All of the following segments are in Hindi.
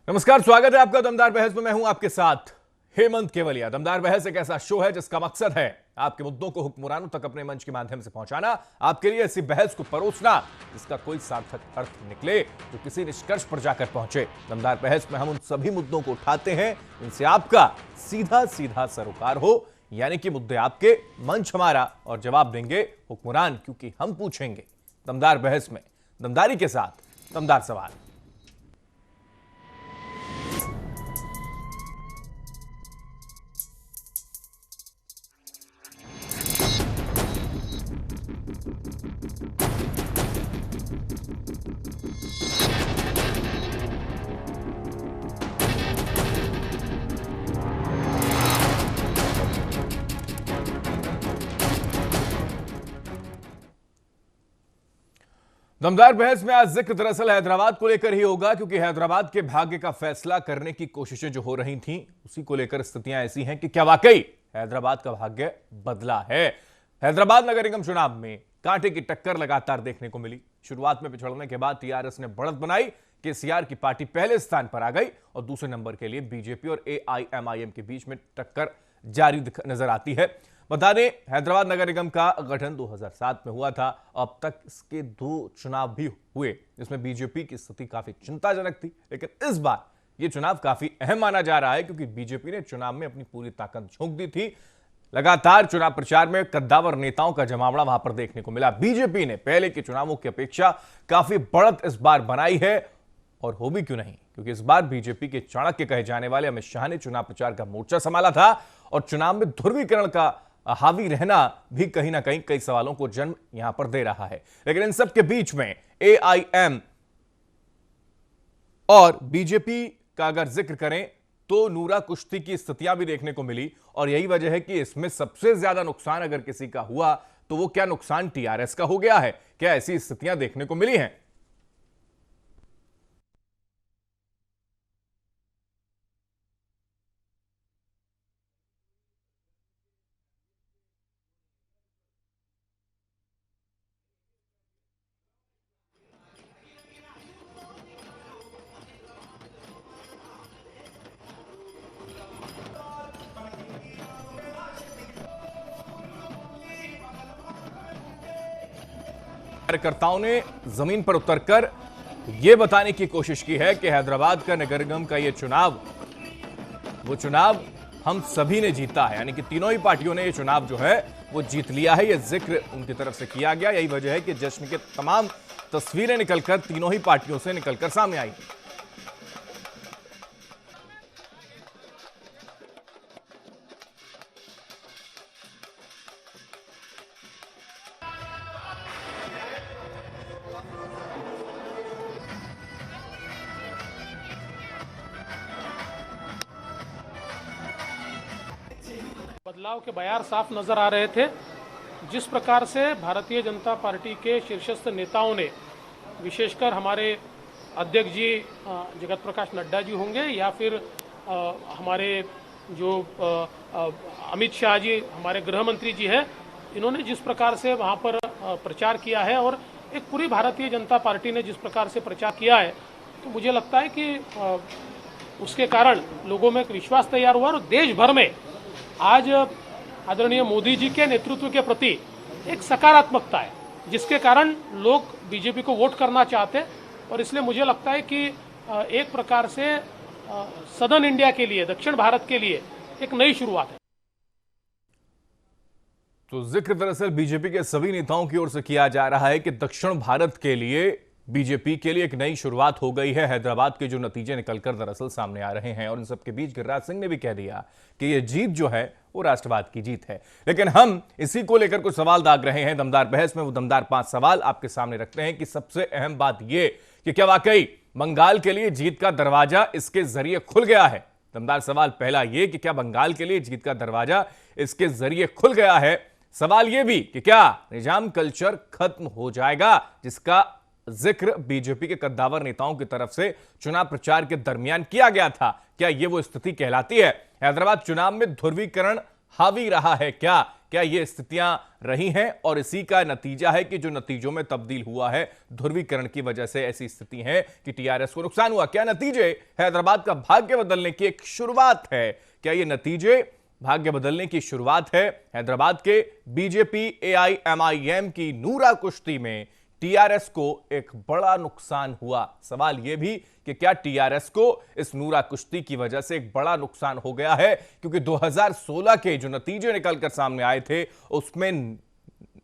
नमस्कार, स्वागत है आपका दमदार बहस में। मैं हूं आपके साथ हेमंत केवलिया। दमदार बहस एक ऐसा शो है जिसका मकसद है आपके मुद्दों को हुक्मरानों तक अपने मंच के माध्यम से पहुंचाना, आपके लिए ऐसी बहस को परोसना जिसका कोई सार्थक अर्थ निकले, जो किसी निष्कर्ष पर जाकर पहुंचे। दमदार बहस में हम उन सभी मुद्दों को उठाते हैं जिनसे आपका सीधा सीधा सरोकार हो, यानी कि मुद्दे आपके, मंच हमारा और जवाब देंगे हुक्मरान, क्योंकि हम पूछेंगे। दमदार बहस में दमदारी के साथ दमदार सवाल। दमदार बहस में आज जिक्र दरअसल हैदराबाद को लेकर ही होगा, क्योंकि हैदराबाद के भाग्य का फैसला करने की कोशिशें जो हो रही थीं, उसी को लेकर स्थितियां ऐसी हैं कि क्या वाकई हैदराबाद का भाग्य बदला है। हैदराबाद नगर निगम चुनाव में कांटे की टक्कर लगातार देखने को मिली। शुरुआत में पिछड़ने के बाद टीआरएस ने बढ़त बनाई, केसीआर की पार्टी पहले स्थान पर आ गई और दूसरे नंबर के लिए बीजेपी और एआईएमआईएम के बीच में टक्कर जारी नजर आती है। बता दें, हैदराबाद नगर निगम का गठन 2007 में हुआ था। अब तक इसके 2 चुनाव भी हुए, जिसमें बीजेपी की स्थिति काफी चिंताजनक थी, लेकिन इस बार यह चुनाव काफी अहम माना जा रहा है, क्योंकि बीजेपी ने चुनाव में अपनी पूरी ताकत झोंक दी थी। लगातार चुनाव प्रचार में कद्दावर नेताओं का जमावड़ा वहां पर देखने को मिला। बीजेपी ने पहले के चुनावों की अपेक्षा काफी बढ़त इस बार बनाई है, और हो भी क्यों नहीं, क्योंकि इस बार बीजेपी के चाणक्य कहे जाने वाले अमित शाह ने चुनाव प्रचार का मोर्चा संभाला था, और चुनाव में ध्रुवीकरण का हावी रहना भी कहीं ना कहीं कई सवालों को जन्म यहां पर दे रहा है। लेकिन इन सब के बीच में एआईएम और बीजेपी का अगर जिक्र करें तो नूरा कुश्ती की स्थितियां भी देखने को मिली, और यही वजह है कि इसमें सबसे ज्यादा नुकसान अगर किसी का हुआ तो वो क्या नुकसान टीआरएस का हो गया है। क्या ऐसी स्थितियां देखने को मिली हैं? कार्यकर्ताओं ने जमीन पर उतरकर यह बताने की कोशिश की है कि हैदराबाद का नगर निगम का यह चुनाव, वो चुनाव हम सभी ने जीता है, यानी कि तीनों ही पार्टियों ने यह चुनाव जो है वो जीत लिया है। यह जिक्र उनकी तरफ से किया गया। यही वजह है कि जश्न के तमाम तस्वीरें निकलकर तीनों ही पार्टियों से निकलकर सामने आई। बदलाव के बयार साफ नजर आ रहे थे। जिस प्रकार से भारतीय जनता पार्टी के शीर्षस्थ नेताओं ने, विशेषकर हमारे अध्यक्ष जी जगत प्रकाश नड्डा जी होंगे या फिर हमारे जो अमित शाह जी, हमारे गृह मंत्री जी हैं, इन्होंने जिस प्रकार से वहां पर प्रचार किया है और एक पूरी भारतीय जनता पार्टी ने जिस प्रकार से प्रचार किया है, तो मुझे लगता है कि उसके कारण लोगों में एक विश्वास तैयार हुआ और देश भर में आज आदरणीय मोदी जी के नेतृत्व के प्रति एक सकारात्मकता है, जिसके कारण लोग बीजेपी को वोट करना चाहते हैं। और इसलिए मुझे लगता है कि एक प्रकार से सदर्न इंडिया के लिए, दक्षिण भारत के लिए एक नई शुरुआत है। तो जिक्र दरअसल बीजेपी के सभी नेताओं की ओर से किया जा रहा है कि दक्षिण भारत के लिए, बीजेपी के लिए एक नई शुरुआत हो गई है। हैदराबाद के जो नतीजे निकलकर दरअसल सामने आ रहे हैं, और इन सबके बीच गिरिराज सिंह ने भी कह दिया कि यह जीत जो है वो राष्ट्रवाद की जीत है। लेकिन हम इसी को लेकर कुछ सवाल दाग रहे हैं दमदार बहस में। वो दमदार 5 सवाल आपके सामने रखते हैं कि सबसे अहम बात यह कि क्या वाकई बंगाल के लिए जीत का दरवाजा इसके जरिए खुल गया है। दमदार सवाल पहला यह कि क्या बंगाल के लिए जीत का दरवाजा इसके जरिए खुल गया है। सवाल यह भी कि क्या निजाम कल्चर खत्म हो जाएगा, जिसका जिक्र बीजेपी के कद्दावर नेताओं की तरफ से चुनाव प्रचार के दरमियान किया गया था। क्या यह वो स्थिति कहलाती है? हैदराबाद चुनाव में ध्रुवीकरण हावी रहा है क्या? क्या ये स्थितियां रही हैं और इसी का नतीजा है कि जो नतीजों में तब्दील हुआ है ध्रुवीकरण की वजह से ऐसी स्थिति है कि टीआरएस को नुकसान हुआ? क्या नतीजे हैदराबाद का भाग्य बदलने की एक शुरुआत है? क्या ये नतीजे भाग्य बदलने की शुरुआत है? हैदराबाद के बीजेपी एआईएमआईएम की नूरा कुश्ती में टीआरएस को एक बड़ा नुकसान हुआ। सवाल यह भी कि क्या टीआरएस को इस नूरा कुश्ती की वजह से एक बड़ा नुकसान हो गया है, क्योंकि 2016 के जो नतीजे निकलकर सामने आए थे उसमें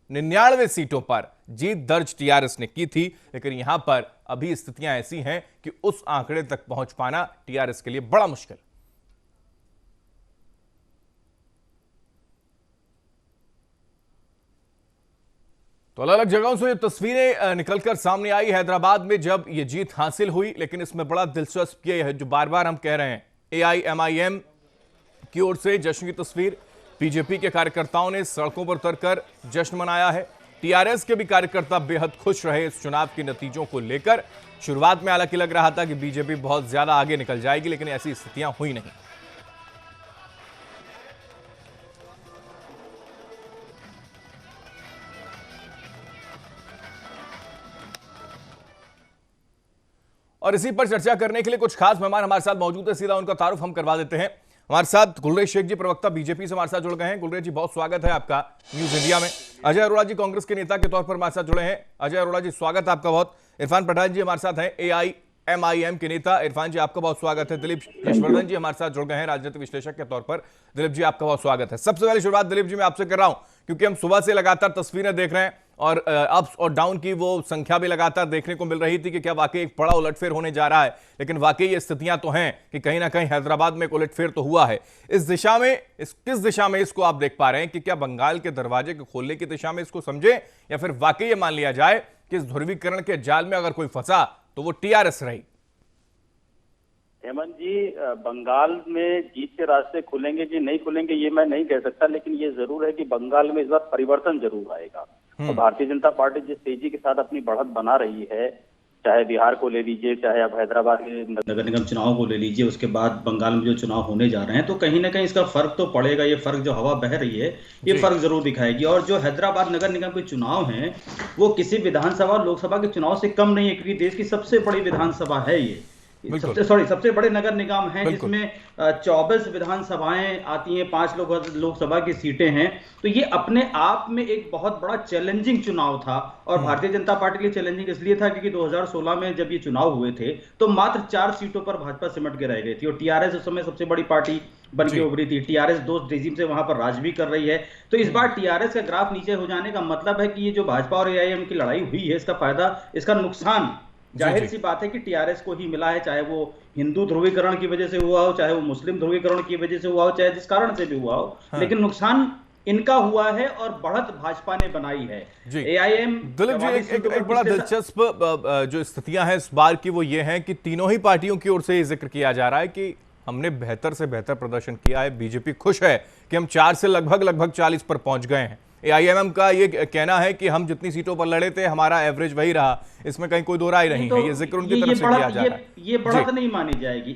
99 सीटों पर जीत दर्ज टीआरएस ने की थी, लेकिन यहां पर अभी स्थितियां ऐसी हैं कि उस आंकड़े तक पहुंच पाना टीआरएस के लिए बड़ा मुश्किल। तो अलग अलग जगहों से तस्वीरें निकलकर सामने आई हैदराबाद में जब ये जीत हासिल हुई, लेकिन इसमें बड़ा दिलचस्प ये है जो बार बार हम कह रहे हैं, एआईएमआईएम की ओर से जश्न की तस्वीर। बीजेपी के कार्यकर्ताओं ने सड़कों पर उतरकर जश्न मनाया है। टीआरएस के भी कार्यकर्ता बेहद खुश रहे इस चुनाव के नतीजों को लेकर। शुरुआत में हालांकि लग रहा था कि बीजेपी बहुत ज्यादा आगे निकल जाएगी, लेकिन ऐसी स्थितियां हुई नहीं। और इसी पर चर्चा करने के लिए कुछ खास मेहमान हमारे साथ मौजूद है, सीधा उनका तारुफ हम करवा देते हैं। हमारे साथ गुलरेज शेख जी, प्रवक्ता बीजेपी से हमारे साथ जुड़ गए हैं। गुलरेज जी, बहुत स्वागत है आपका न्यूज इंडिया में। अजय अरोड़ा जी कांग्रेस के नेता के तौर पर हमारे साथ जुड़े हैं। अजय अरोड़ा जी, स्वागत है आपका बहुत। इरफान पठान जी हमारे साथ हैं, एआईएमआईएम के नेता। इरफान जी, आपका बहुत स्वागत है। दिलीप यशवर्धन जी हमारे साथ जुड़ गए हैं, राजनीतिक विश्लेषक के तौर पर। दिलीप जी, आपका बहुत स्वागत है। सबसे पहले शुरुआत दिलीप जी मैं आपसे कर रहा हूं, क्योंकि हम सुबह से लगातार तस्वीरें देख रहे हैं और अप्स और डाउन की वो संख्या भी लगातार देखने को मिल रही थी कि क्या वाकई एक बड़ा उलटफेर होने जा रहा है। लेकिन वाकई ये स्थितियां तो हैं कि कहीं ना कहीं हैदराबाद में एक उलटफेर तो हुआ है। इस दिशा में किस दिशा में इसको आप देख पा रहे हैं कि क्या बंगाल के दरवाजे को खोलने की दिशा में इसको समझे, या फिर वाकई ये मान लिया जाए कि इस ध्रुवीकरण के जाल में अगर कोई फंसा तो वो टीआरएस रही? हेमंत जी, बंगाल में जीत के रास्ते खुलेंगे कि नहीं खुलेंगे ये मैं नहीं कह सकता, लेकिन ये जरूर है कि बंगाल में इस बार परिवर्तन जरूर आएगा। और भारतीय जनता पार्टी जिस तेजी के साथ अपनी बढ़त बना रही है, चाहे बिहार को ले लीजिए, चाहे अब हैदराबाद के नगर निगम चुनाव को ले लीजिए, उसके बाद बंगाल में जो चुनाव होने जा रहे हैं, तो कहीं ना कहीं इसका फर्क तो पड़ेगा। ये फर्क जो हवा बह रही है ये फर्क जरूर दिखाएगी। और जो हैदराबाद नगर निगम के चुनाव हैं वो किसी विधानसभा लोकसभा के चुनाव से कम नहीं है, क्योंकि देश की सबसे बड़ी विधानसभा है ये। सबसे बड़े नगर निगम हैं, जिसमें 24 विधानसभाएं आती हैं, 5 लोकसभा की सीटें हैं। तो ये अपने आप में एक बहुत बड़ा चैलेंजिंग चुनाव था। और भारतीय जनता पार्टी के लिए चैलेंजिंग इसलिए था क्योंकि 2016 में जब ये चुनाव हुए थे तो मात्र 4 सीटों पर भाजपा सिमट के रह गई थी और टीआरएस उस समय सबसे बड़ी पार्टी बन के उभरी थी। टीआरएस 2 रेजिम से वहां पर राज भी कर रही है। तो इस बार टीआरएस का ग्राफ नीचे हो जाने का मतलब है कि ये जो भाजपा और एआईएम की लड़ाई हुई है, इसका फायदा, इसका नुकसान जाहिर सी बात है कि टीआरएस को ही मिला है। चाहे वो हिंदू ध्रुवीकरण की वजह से हुआ हो, चाहे वो मुस्लिम ध्रुवीकरण की वजह से हुआ हो, चाहे जिस कारण से भी हुआ हो, लेकिन नुकसान इनका हुआ है और बढ़त भाजपा ने बनाई है। एआईएम दिलीप जी, एक बड़ा दिलचस्प जो स्थितियां हैं इस बार की वो ये हैं कि तीनों ही पार्टियों की ओर से जिक्र किया जा रहा है कि हमने बेहतर से बेहतर प्रदर्शन किया है। बीजेपी खुश है कि हम 4 से लगभग 40 पर पहुंच गए हैं। एआईएमएम का ये कहना है कि हम जितनी सीटों पर लड़े थे हमारा एवरेज वही रहा, इसमें कहीं कोई दो राय नहीं है। ये जिक्र उनकी तरफ से किया जा रहा है। ये बढ़त नहीं मानी जाएगी।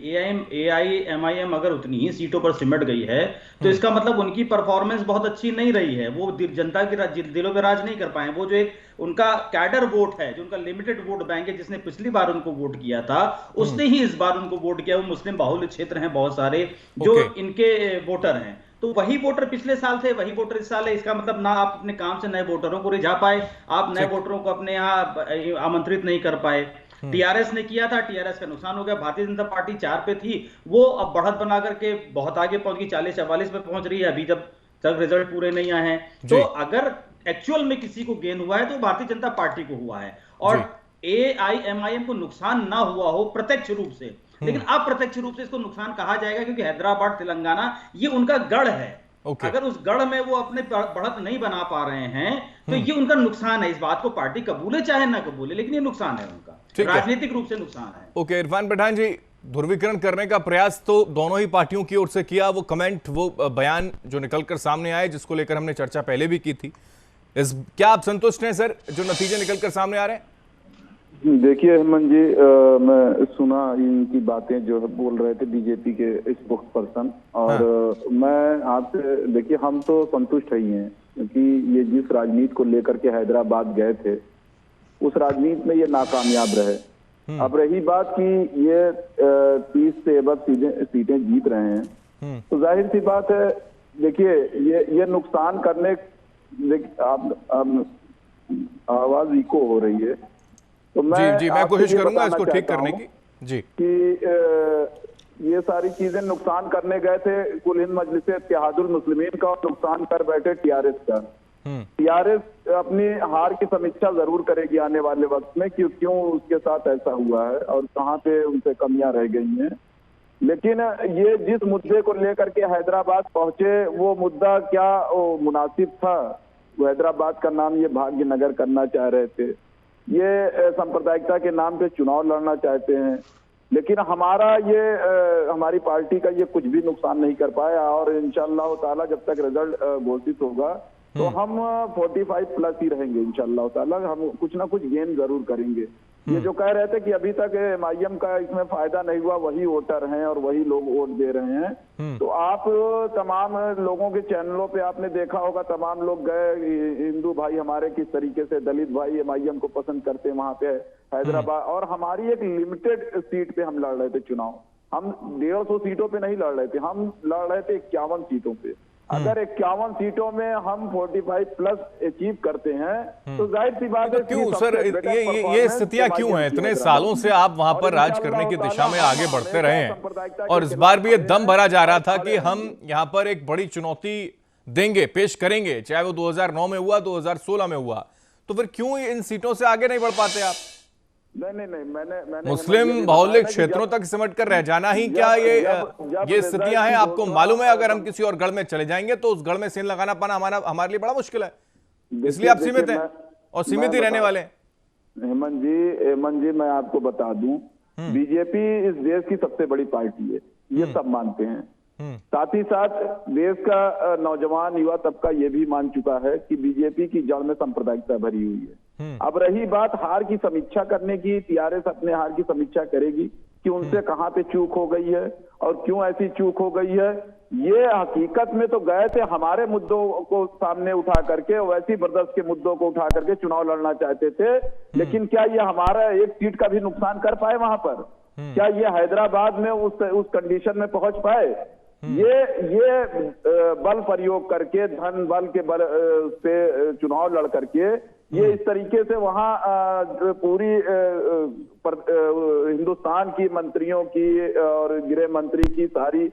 एआईएमआईएम अगर उतनी ही सीटों पर सिमट गई है तो इसका मतलब उनकी परफॉर्मेंस बहुत अच्छी नहीं रही है। वो जनता की दिलों पे राज नहीं कर पाए। वो जो एक उनका कैडर वोट है, जो उनका लिमिटेड वोट बैंक है, जिसने पिछली बार उनको वोट किया था, उसने ही इस बार उनको वोट किया। वो मुस्लिम बाहुल्य क्षेत्र हैं बहुत सारे जो इनके वोटर हैं, तो वही वोटर पिछले साल थे, वही वोटर इस साल है। इसका मतलब ना आप अपने काम से नए वोटरों को रिझा पाए, आप नए वोटरों को अपने यहाँ आमंत्रित नहीं कर पाए। टीआरएस ने किया था, टीआरएस का नुकसान हो गया। भारतीय जनता पार्टी 4 पे थी, वो अब बढ़त बना करके बहुत आगे पहुंच गई, 40-44 पे पहुंच रही है अभी जब तक रिजल्ट पूरे नहीं आए हैं। तो अगर एक्चुअल में किसी को गेन हुआ है तो भारतीय जनता पार्टी को हुआ है। और एआईएमआईएम को नुकसान ना हुआ हो प्रत्यक्ष रूप से, लेकिन अप्रत्यक्ष रूप से इसको नुकसान कहा जाएगा, क्योंकि हैदराबाद तेलंगाना ये उनका गढ़ है। अगर उस गढ़ में वो अपने बढ़त नहीं बना पा रहे हैं तो ये उनका नुकसान है। इस बात को पार्टी कबूले चाहे ना कबूले, लेकिन ये नुकसान है उनका, राजनीतिक रूप से नुकसान है। ओके, इरफान पठान जी, ध्रुवीकरण करने का प्रयास तो दोनों ही पार्टियों की ओर से किया। वो कमेंट, वो बयान जो निकलकर सामने आए, जिसको लेकर हमने चर्चा पहले भी की थी, क्या आप संतुष्ट हैं सर जो नतीजे निकलकर सामने आ रहे हैं? देखिए हेमंत जी, मैं सुना इनकी बातें जो बोल रहे थे बीजेपी के स्पोक्स पर्सन, और मैं आपसे, देखिए हम तो संतुष्ट ही हैं क्योंकि ये जिस राजनीति को लेकर के हैदराबाद गए थे उस राजनीति में ये नाकामयाब रहे। अब रही बात कि ये 30 से अब सीटें जीत रहे हैं, तो जाहिर सी बात है, देखिए ये नुकसान करने, आप आवाज इको हो रही है, तो मैं कोशिश करूंगा इसको ठीक करने की जी कि ये सारी चीजें नुकसान करने गए थे कुल हिंद मजलिस इत्तेहादुल मुस्लिमीन का, और नुकसान कर बैठे टीआरएस का। टीआरएस अपनी हार की समीक्षा जरूर करेगी आने वाले वक्त में कि क्यों उसके साथ ऐसा हुआ है और कहां पे उनसे कमियां रह गई हैं। लेकिन ये जिस मुद्दे को लेकर के हैदराबाद पहुंचे, वो मुद्दा क्या मुनासिब था? वो हैदराबाद का नाम ये भाग्य नगर करना चाह रहे थे, ये सांप्रदायिकता के नाम पे चुनाव लड़ना चाहते हैं, लेकिन हमारी पार्टी का ये कुछ भी नुकसान नहीं कर पाया। और इंशाअल्लाह ताला जब तक रिजल्ट घोषित होगा तो हम 45 प्लस ही रहेंगे इंशाअल्लाह ताला, हम कुछ ना कुछ गेन जरूर करेंगे। ये जो कह रहे थे कि अभी तक एमआईएम का इसमें फायदा नहीं हुआ, वही वोटर हैं और वही लोग वोट दे रहे हैं, तो आप तमाम लोगों के चैनलों पे आपने देखा होगा, तमाम लोग गए, हिंदू भाई हमारे किस तरीके से, दलित भाई एमआईएम को पसंद करते हैं वहां पे हैदराबाद। और हमारी एक लिमिटेड सीट पे हम लड़ रहे थे चुनाव, हम 150 सीटों पे नहीं लड़ रहे थे, हम लड़ रहे थे 51 सीटों पे। अगर 51 सीटों में हम 45 प्लस अचीव करते हैं तो जाहिर सी बात है। क्यों सर ये स्थितियां क्यों हैं? इतने सालों से आप वहां पर राज करने की दिशा में आगे बढ़ते रहे हैं और इस बार भी ये दम भरा जा रहा था कि हम यहां पर एक बड़ी चुनौती देंगे, पेश करेंगे, चाहे वो 2009 में हुआ, 2016 में हुआ, तो फिर क्यों इन सीटों से आगे नहीं बढ़ पाते आप? नहीं, मैंने मुस्लिम बहुल्य क्षेत्रों तक सिमट कर रह जाना ही क्या ये स्थितियां हैं? आपको मालूम है अगर हम किसी और गढ़ में चले जाएंगे तो उस गढ़ में सेंध लगाना पाना हमारे लिए बड़ा मुश्किल है, इसलिए आप सीमित हैं और सीमित ही रहने वाले हैं। हेमंत जी मैं आपको बता दूं, बीजेपी इस देश की सबसे बड़ी पार्टी है, ये सब मानते हैं। साथ ही साथ देश का नौजवान युवा तबका ये भी मान चुका है कि बीजेपी की जड़ में सांप्रदायिकता भरी हुई है। अब रही बात हार की समीक्षा करने की, टीआरएस अपने हार की समीक्षा करेगी कि उनसे कहां पे चूक हो गई है और क्यों ऐसी चूक हो गई है। ये हकीकत में तो गए थे हमारे मुद्दों को सामने उठा करके, वैसी बर्दाश्त के मुद्दों को उठा करके चुनाव लड़ना चाहते थे, लेकिन क्या ये हमारा एक सीट का भी नुकसान कर पाए वहां पर? क्या ये हैदराबाद में उस कंडीशन में पहुंच पाए? ये बल प्रयोग करके, धन बल के बल पे चुनाव लड़ करके ये इस तरीके से वहां पूरी हिंदुस्तान की मंत्रियों की और गृह मंत्री की सारी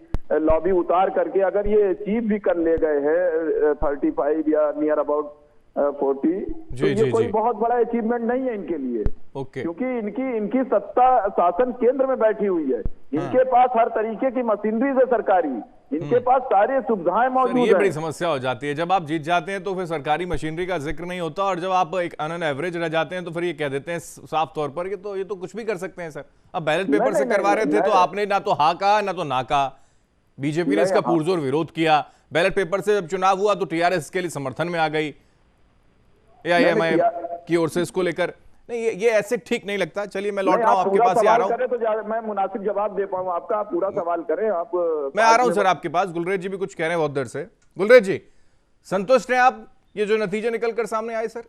लॉबी उतार करके अगर ये अचीव भी कर ले गए हैं 35 या नियर अबाउट 40, तो ये कोई बहुत बड़ा अचीवमेंट नहीं है इनके लिए, क्योंकि इनकी सत्ता शासन केंद्र में बैठी हुई है, इनके पास हर तरीके की मशीनरी है सरकारी, इनके पास सारी सुविधाएं मौजूद है। ये बड़ी समस्या हो जाती है, जब आप जीत जाते हैं तो फिर सरकारी मशीनरी का जिक्र नहीं होता, और जब आप एक अन एवरेज रह जाते हैं तो फिर ये कह देते हैं साफ तौर पर ये तो कुछ भी कर सकते हैं सर। अब बैलेट पेपर से करवा रहे थे तो आपने ना तो हाँ कहा ना तो ना कहा, बीजेपी ने इसका पुरजोर विरोध किया। बैलेट पेपर से जब चुनाव हुआ तो टीआरएस के लिए समर्थन में आ गई एआईएमआईएम की ओर से इसको लेकर। नहीं, ये ऐसे ठीक नहीं लगता। चलिए मैं लौट रहा हूं आपके पास ही आ रहा हूं, तो मैं मुनासिब जवाब दे पाऊं आपका। आप पूरा सवाल करें, आप मैं आ रहा हूं सर आपके पास। गुलरेज जी भी कुछ कह रहे हैं बहुत देर से। गुलरेज जी, संतुष्ट हैं आप ये जो नतीजे निकलकर सामने आए सर?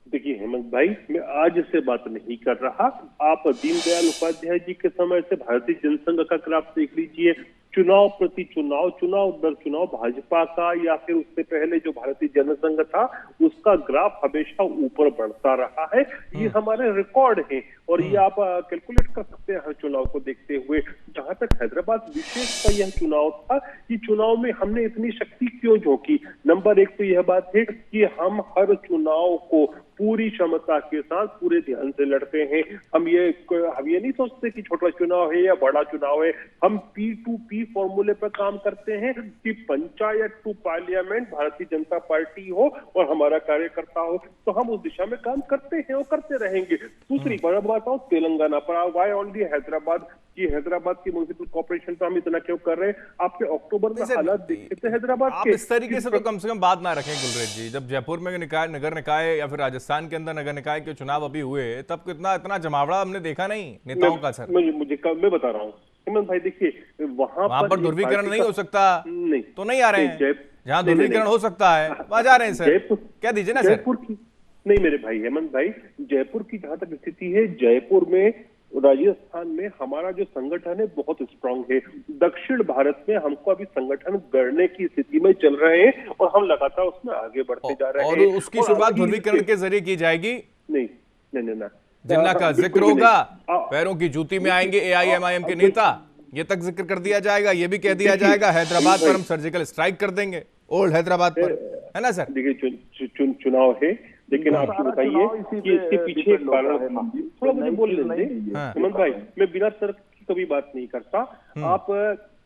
देखिए हेमंत भाई, मैं आज इससे बात नहीं कर रहा। आप दीनदयाल उपाध्याय जी के समय से भारतीय जनसंघ का ग्राफ देख लीजिए, चुनाव प्रति चुनाव, चुनाव दर चुनाव भाजपा का या फिर उससे पहले जो भारतीय जनसंघ था उसका ग्राफ हमेशा ऊपर बढ़ता रहा है। ये हमारे रिकॉर्ड हैं और ये आप कैलकुलेट कर सकते हैं हर चुनाव को देखते हुए। जहां तक हैदराबाद विशेष का यह चुनाव था कि चुनाव में हमने इतनी शक्ति क्यों झोंकी। नंबर एक तो यह बात है कि हम हर चुनाव को पूरी क्षमता के साथ पूरे ध्यान से लड़ते हैं। हम ये नहीं सोचते कि छोटा चुनाव है या बड़ा चुनाव है। हम P2P फॉर्मूले पर काम करते हैं कि panchayat to parliament Bharatiya Janata party हो और हमारा कार्यकर्ता हो, तो हम उस दिशा में काम करते हैं और करते रहेंगे। दूसरी बात बताओ तेलंगाना पर, वाई ओनली हैदराबाद कि हैदराबाद की म्युनिसिपल कॉर्पोरेशन पर हम इतना क्यों कर रहे हैं? आपने अक्टूबर में हालात देखे थे हैदराबाद आप के। इस तरीके से तो कम से कम बात ना रखें गुलरेज जी। जब जयपुर में नगर निकाय या फिर राजस्थान के अंदर नगर निकाय के चुनाव अभी हुए, तब कितना इतना जमावड़ा हमने देखा नहीं नेताओं का सर। मैं बता रहा हूँ हेमंत भाई, देखिए वहां पर ध्रुवीकरण नहीं हो सकता, नहीं तो नहीं आ रहे हैं। जहां ध्रुवीकरण हो सकता है वहां जा रहे हैं सर, क्या दीजिए ना सर। जयपुर की नहीं मेरे भाई हेमंत भाई, जयपुर की जहां तक स्थिति है, जयपुर में राजस्थान में हमारा जो संगठन है बहुत स्ट्रांग है। दक्षिण भारत में हमको अभी संगठन गढ़ने की स्थिति में चल रहे हैं और हम लगातार उसमें आगे बढ़ते जा रहे हैं। और उसकी शुरुआत ध्रुवीकरण के जरिए की जाएगी। नहीं नहीं नहीं, जिन्ना का जिक्र होगा, पैरों की जूती में आएंगे एआईएमआईएम के नेता, ये तक जिक्र कर दिया जाएगा। ये भी कह दिया जाएगा हैदराबाद पर हम सर्जिकल स्ट्राइक कर देंगे, ओल्ड हैदराबाद पर, है ना सर। देखिए चुनाव है, लेकिन आप बताइए कि इसके पीछे एक कारण थोड़ा मुझे बोल लेंगे हेमंत भाई। मैं बिना तर्क की कभी बात नहीं करता।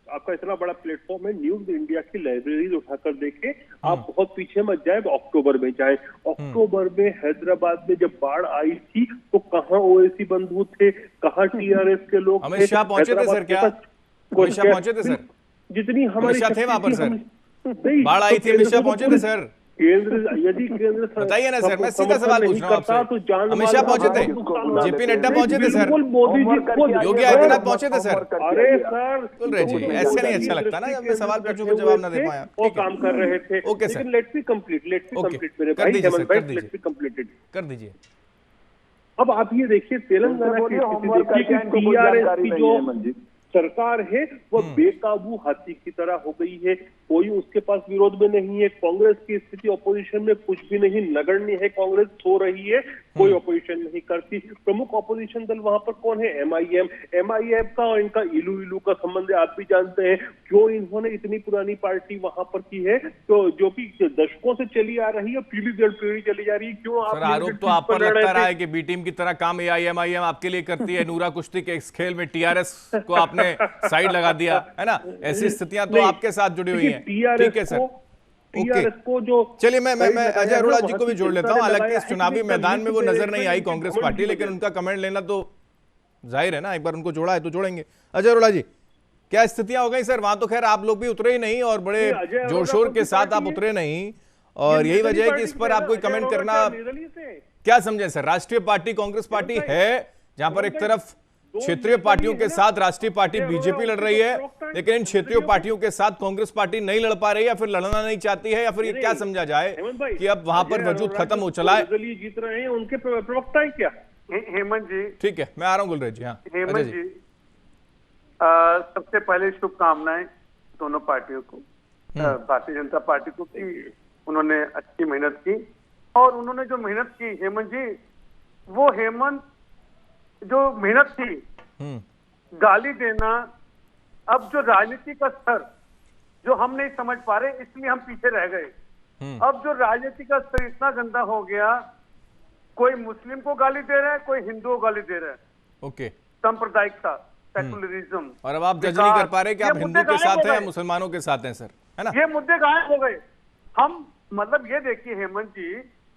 आपका इतना बड़ा प्लेटफॉर्म है, न्यूज इंडिया की लाइब्रेरीज उठाकर देखें। आप बहुत पीछे मत जाए, अक्टूबर में जाए। अक्टूबर में हैदराबाद में जब बाढ़ आई थी तो कहाँ ओवैसी बंधु थे, कहाँ टीआरएस के लोग थे? अमित शाह पहुंचे थे सर? क्या अमित शाह पहुंचे थे सर? जितनी हमारी थे वहां पर सर, बाढ़ आई थी, अमित शाह पहुंचे थे सर? यदि केंद्र बताइए ना सर, मैं सीधा सवाल पूछ रहा हूँ आपसे। अमित शाह पहुंचे थे, जेपी नड्डा पहुंचे थे सर, मोदी जी, योगी आदित्यनाथ पहुंचे थे सर? अरे सर गुलरेज जी ऐसे नहीं अच्छा लगता ना, जब मैं सवाल पूछूं जवाब ना दे पाया। वो काम कर रहे थे। ओके सर, लेकिन लेट मी कंप्लीट मेरे भाई, हेमंत भाई, लेट मी कंप्लीटेड कर दीजिए। अब आप ये देखिए तेलंगाना की स्थिति देखिए कि टीआरएस की जो सरकार है वो बेकाबू हाथी की तरह हो गई है। कोई उसके पास विरोध में नहीं है। कांग्रेस की स्थिति ऑपोजिशन में कुछ भी नहीं, नगण्य है। कांग्रेस सो रही है, कोई ऑपोजिशन नहीं करती। प्रमुख ऑपोजिशन दल वहां पर कौन है? एमआईएम का और इनका इलू का संबंध आप भी जानते हैं। क्यों इन्होंने इतनी पुरानी पार्टी वहां पर की है तो जो कि दशकों से चली आ रही है, पीढ़ी चली जा रही है। क्यों आप आरोप तो आप पर लगता रहा है कि बी टीम की तरह काम एआईएमआईएम आपके लिए करती है। नूरा कुश्ती के इस खेल में टीआरएस को आपने साइड लगा दिया है ना, ऐसी स्थितियां तो आपके साथ जुड़ी हुई हैं। ठीक है सर, ओके को जो चलिए मैं अजय अरोड़ा जी को भी जोड़ लेता हूं। हालांकि इस चुनावी मैदान में वो नजर नहीं आई कांग्रेस पार्टी, लेकिन उनका कमेंट लेना तो जाहिर है ना, एक बार उनको जोड़ा है तो जोड़ेंगे। अजय अरोड़ा जी, क्या स्थितियां हो गई सर वहां? तो खैर आप लोग भी उतरे ही नहीं और बड़े जोर शोर के साथ आप उतरे नहीं, और यही वजह है कि इस पर आप कोई कमेंट करना क्या समझे सर? राष्ट्रीय पार्टी कांग्रेस पार्टी है जहां पर एक तरफ क्षेत्रीय पार्टियों के साथ राष्ट्रीय पार्टी बीजेपी लड़ रही है, लेकिन इन क्षेत्रीय पार्टियों के साथ कांग्रेस पार्टी नहीं लड़ पा रही है, या फिर लड़ना नहीं चाहती है, या फिर ये क्या समझा जाए कि अब वहां पर वजूद खत्म हो चला है? जीत रहे हैं उनके प्रवक्ता है क्या? हेमंत जी, ठीक है मैं आ रहा हूं गुलरेज जी। हाँ हेमंत जी, सबसे पहले शुभकामनाएं दोनों पार्टियों को, भारतीय जनता पार्टी को कि उन्होंने अच्छी मेहनत की। और उन्होंने जो मेहनत की हेमंत जी, वो जो मेहनत थी, गाली देना, अब जो राजनीति का स्तर जो हम नहीं समझ पा रहे इसलिए हम पीछे रह गए। अब जो राजनीति का स्तर इतना गंदा हो गया, कोई मुस्लिम को गाली दे रहा है, कोई हिंदू को गाली दे रहा है। ओके, सांप्रदायिकता, सेकुलरिज्म, और अब आप जज नहीं कर पा रहे कि आप हिंदू के साथ हैं या मुसलमानों के साथ हैं सर, है ना? ये मुद्दे गायब हो गए। हम मतलब ये देखिए हेमंत जी,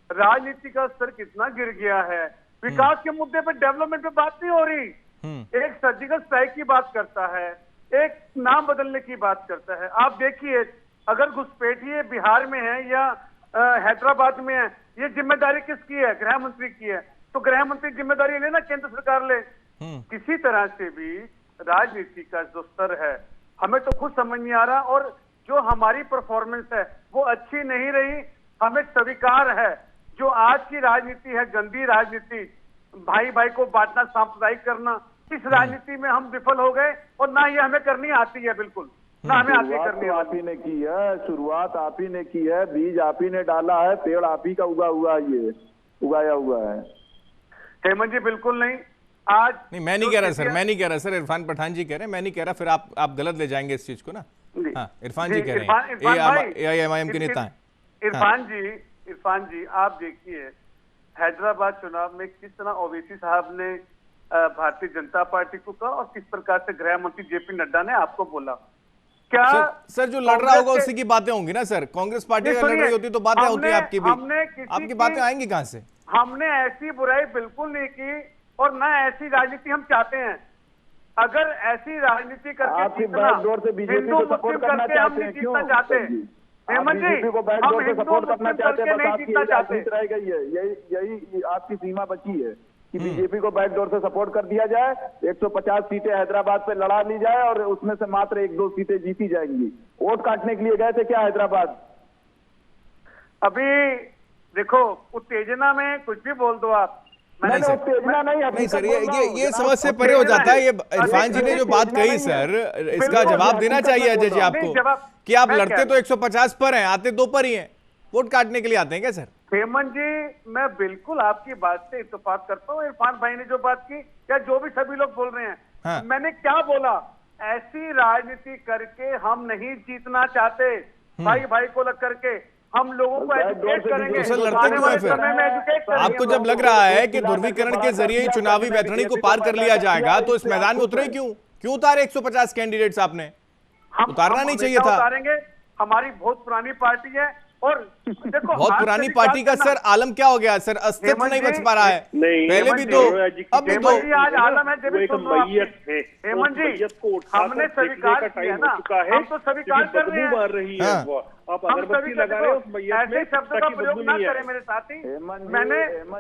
राजनीति का स्तर कितना गिर गया है। विकास के मुद्दे पे, डेवलपमेंट पे बात नहीं हो रही। एक सर्जिकल स्ट्राइक की बात करता है, एक नाम बदलने की बात करता है। आप देखिए, अगर घुसपैठिए बिहार में है या हैदराबाद में है, ये जिम्मेदारी किसकी है? गृह मंत्री की है। तो गृह मंत्री जिम्मेदारी लेना, केंद्र सरकार ले। किसी तरह से भी राजनीति का जो स्तर है हमें तो खुद समझ नहीं आ रहा, और जो हमारी परफॉर्मेंस है वो अच्छी नहीं रही। हमें स्वीकार है जो आज की राजनीति है, गंदी राजनीति, भाई भाई को बांटना, सांप्रदायिक करना, इस राजनीति में हम विफल हो गए, और ना ये हमें करनी आती है, बिल्कुल ना हमें आती करनी। आप ही ने की है शुरुआत, आप ही ने की है, बीज आप ही ने डाला है, पेड़ आप ही का उगाया हुआ है। हेमंत जी बिल्कुल नहीं। आज नहीं, मैं नहीं कह रहा सर, मैं नहीं कह रहा सर, इरफान पठान जी कह रहे हैं, मैं नहीं कह रहा, फिर आप गलत ले जाएंगे इस चीज को ना। हाँ, इरफान जी कह रहे हैं, एआईएमआईएम के नेता हैं। इरफान जी आप देखिए, हैदराबाद चुनाव में किस तरह ओवैसी साहब ने भारतीय जनता पार्टी को कहा, और किस प्रकार से गृह मंत्री जेपी नड्डा ने आपको बोला। क्या सर जो लड़ रहा होगा उसी की बातें होंगी ना सर? कांग्रेस पार्टी अगर लड़ रही होती तो बातें होती आपकी भी, आपकी बातें आएंगी कहां से? हमने ऐसी बुराई बिल्कुल नहीं की, और ना ऐसी राजनीति हम चाहते हैं। अगर ऐसी राजनीति करके आप सिर्फ जीतना, बैकडोर से बीजेपी हिंदू को सपोर्ट मुस्लिम करना करके हम चाहते नहीं हैं, जीतना क्यों? चाहते। आप हेमंत जी, बीजेपी को हम बैकडोर से हिंदू सपोर्ट करना मुस्लिम चाहते करके हैं, बस नहीं आपकी जीतना चाहते। जीत रह गई है। यही आपकी सीमा बची है कि बीजेपी को बैकडोर से सपोर्ट कर दिया जाए, 150 सीटें हैदराबाद पे लड़ा ली जाए और उसमें से मात्र 1-2 सीटें जीती जाएंगी। वोट काटने के लिए गए थे क्या हैदराबाद? अभी देखो, उत्तेजना में कुछ भी बोल दो आप। मैंने उत्तेजना नहीं सर, ये समझ से परे हो जाता है। ये इरफान जी ने जो बात कही सर, इसका जवाब देना चाहिए अजय जी आपको कि आप लड़ते तो 150 पर हैं, आते 2 पर ही हैं, वोट काटने के लिए आते हैं क्या सर? हेमंत जी, मैं बिल्कुल आपकी बात से इत्तेफाक करता हूँ। इरफान भाई ने जो बात की, या जो भी सभी लोग बोल रहे हैं, हाँ। मैंने क्या बोला? ऐसी राजनीति करके हम नहीं जीतना चाहते। भाई भाई को लग करके हम लोगों को एजुकेट करेंगे। तो सर लड़ते क्यों हैं फिर? समय में एजुकेट करेंगे। आपको जब लग रहा है कि ध्रुवीकरण के जरिए ही चुनावी वैतरणी को पार कर लिया जाएगा, तो इस मैदान में उतरे क्यों उतारे 150 कैंडिडेट्स आपने? उतारना नहीं चाहिए था। उतारेंगे, हमारी बहुत पुरानी पार्टी है। और देखो, बहुत पुरानी पार्टी का सर आलम क्या हो गया सर? अस्तित्व नहीं बच पा रहा है। पहले भी तो, अब भी तो। आज आलम है जब हेमंत जी, हमने स्वीकार किया ना, हम तो स्वीकार कर रहे हैं। आप अगरबत्ती लगा रहे हो उस मैयत में, ऐसे शब्द का प्रयोग ना करें मेरे साथी।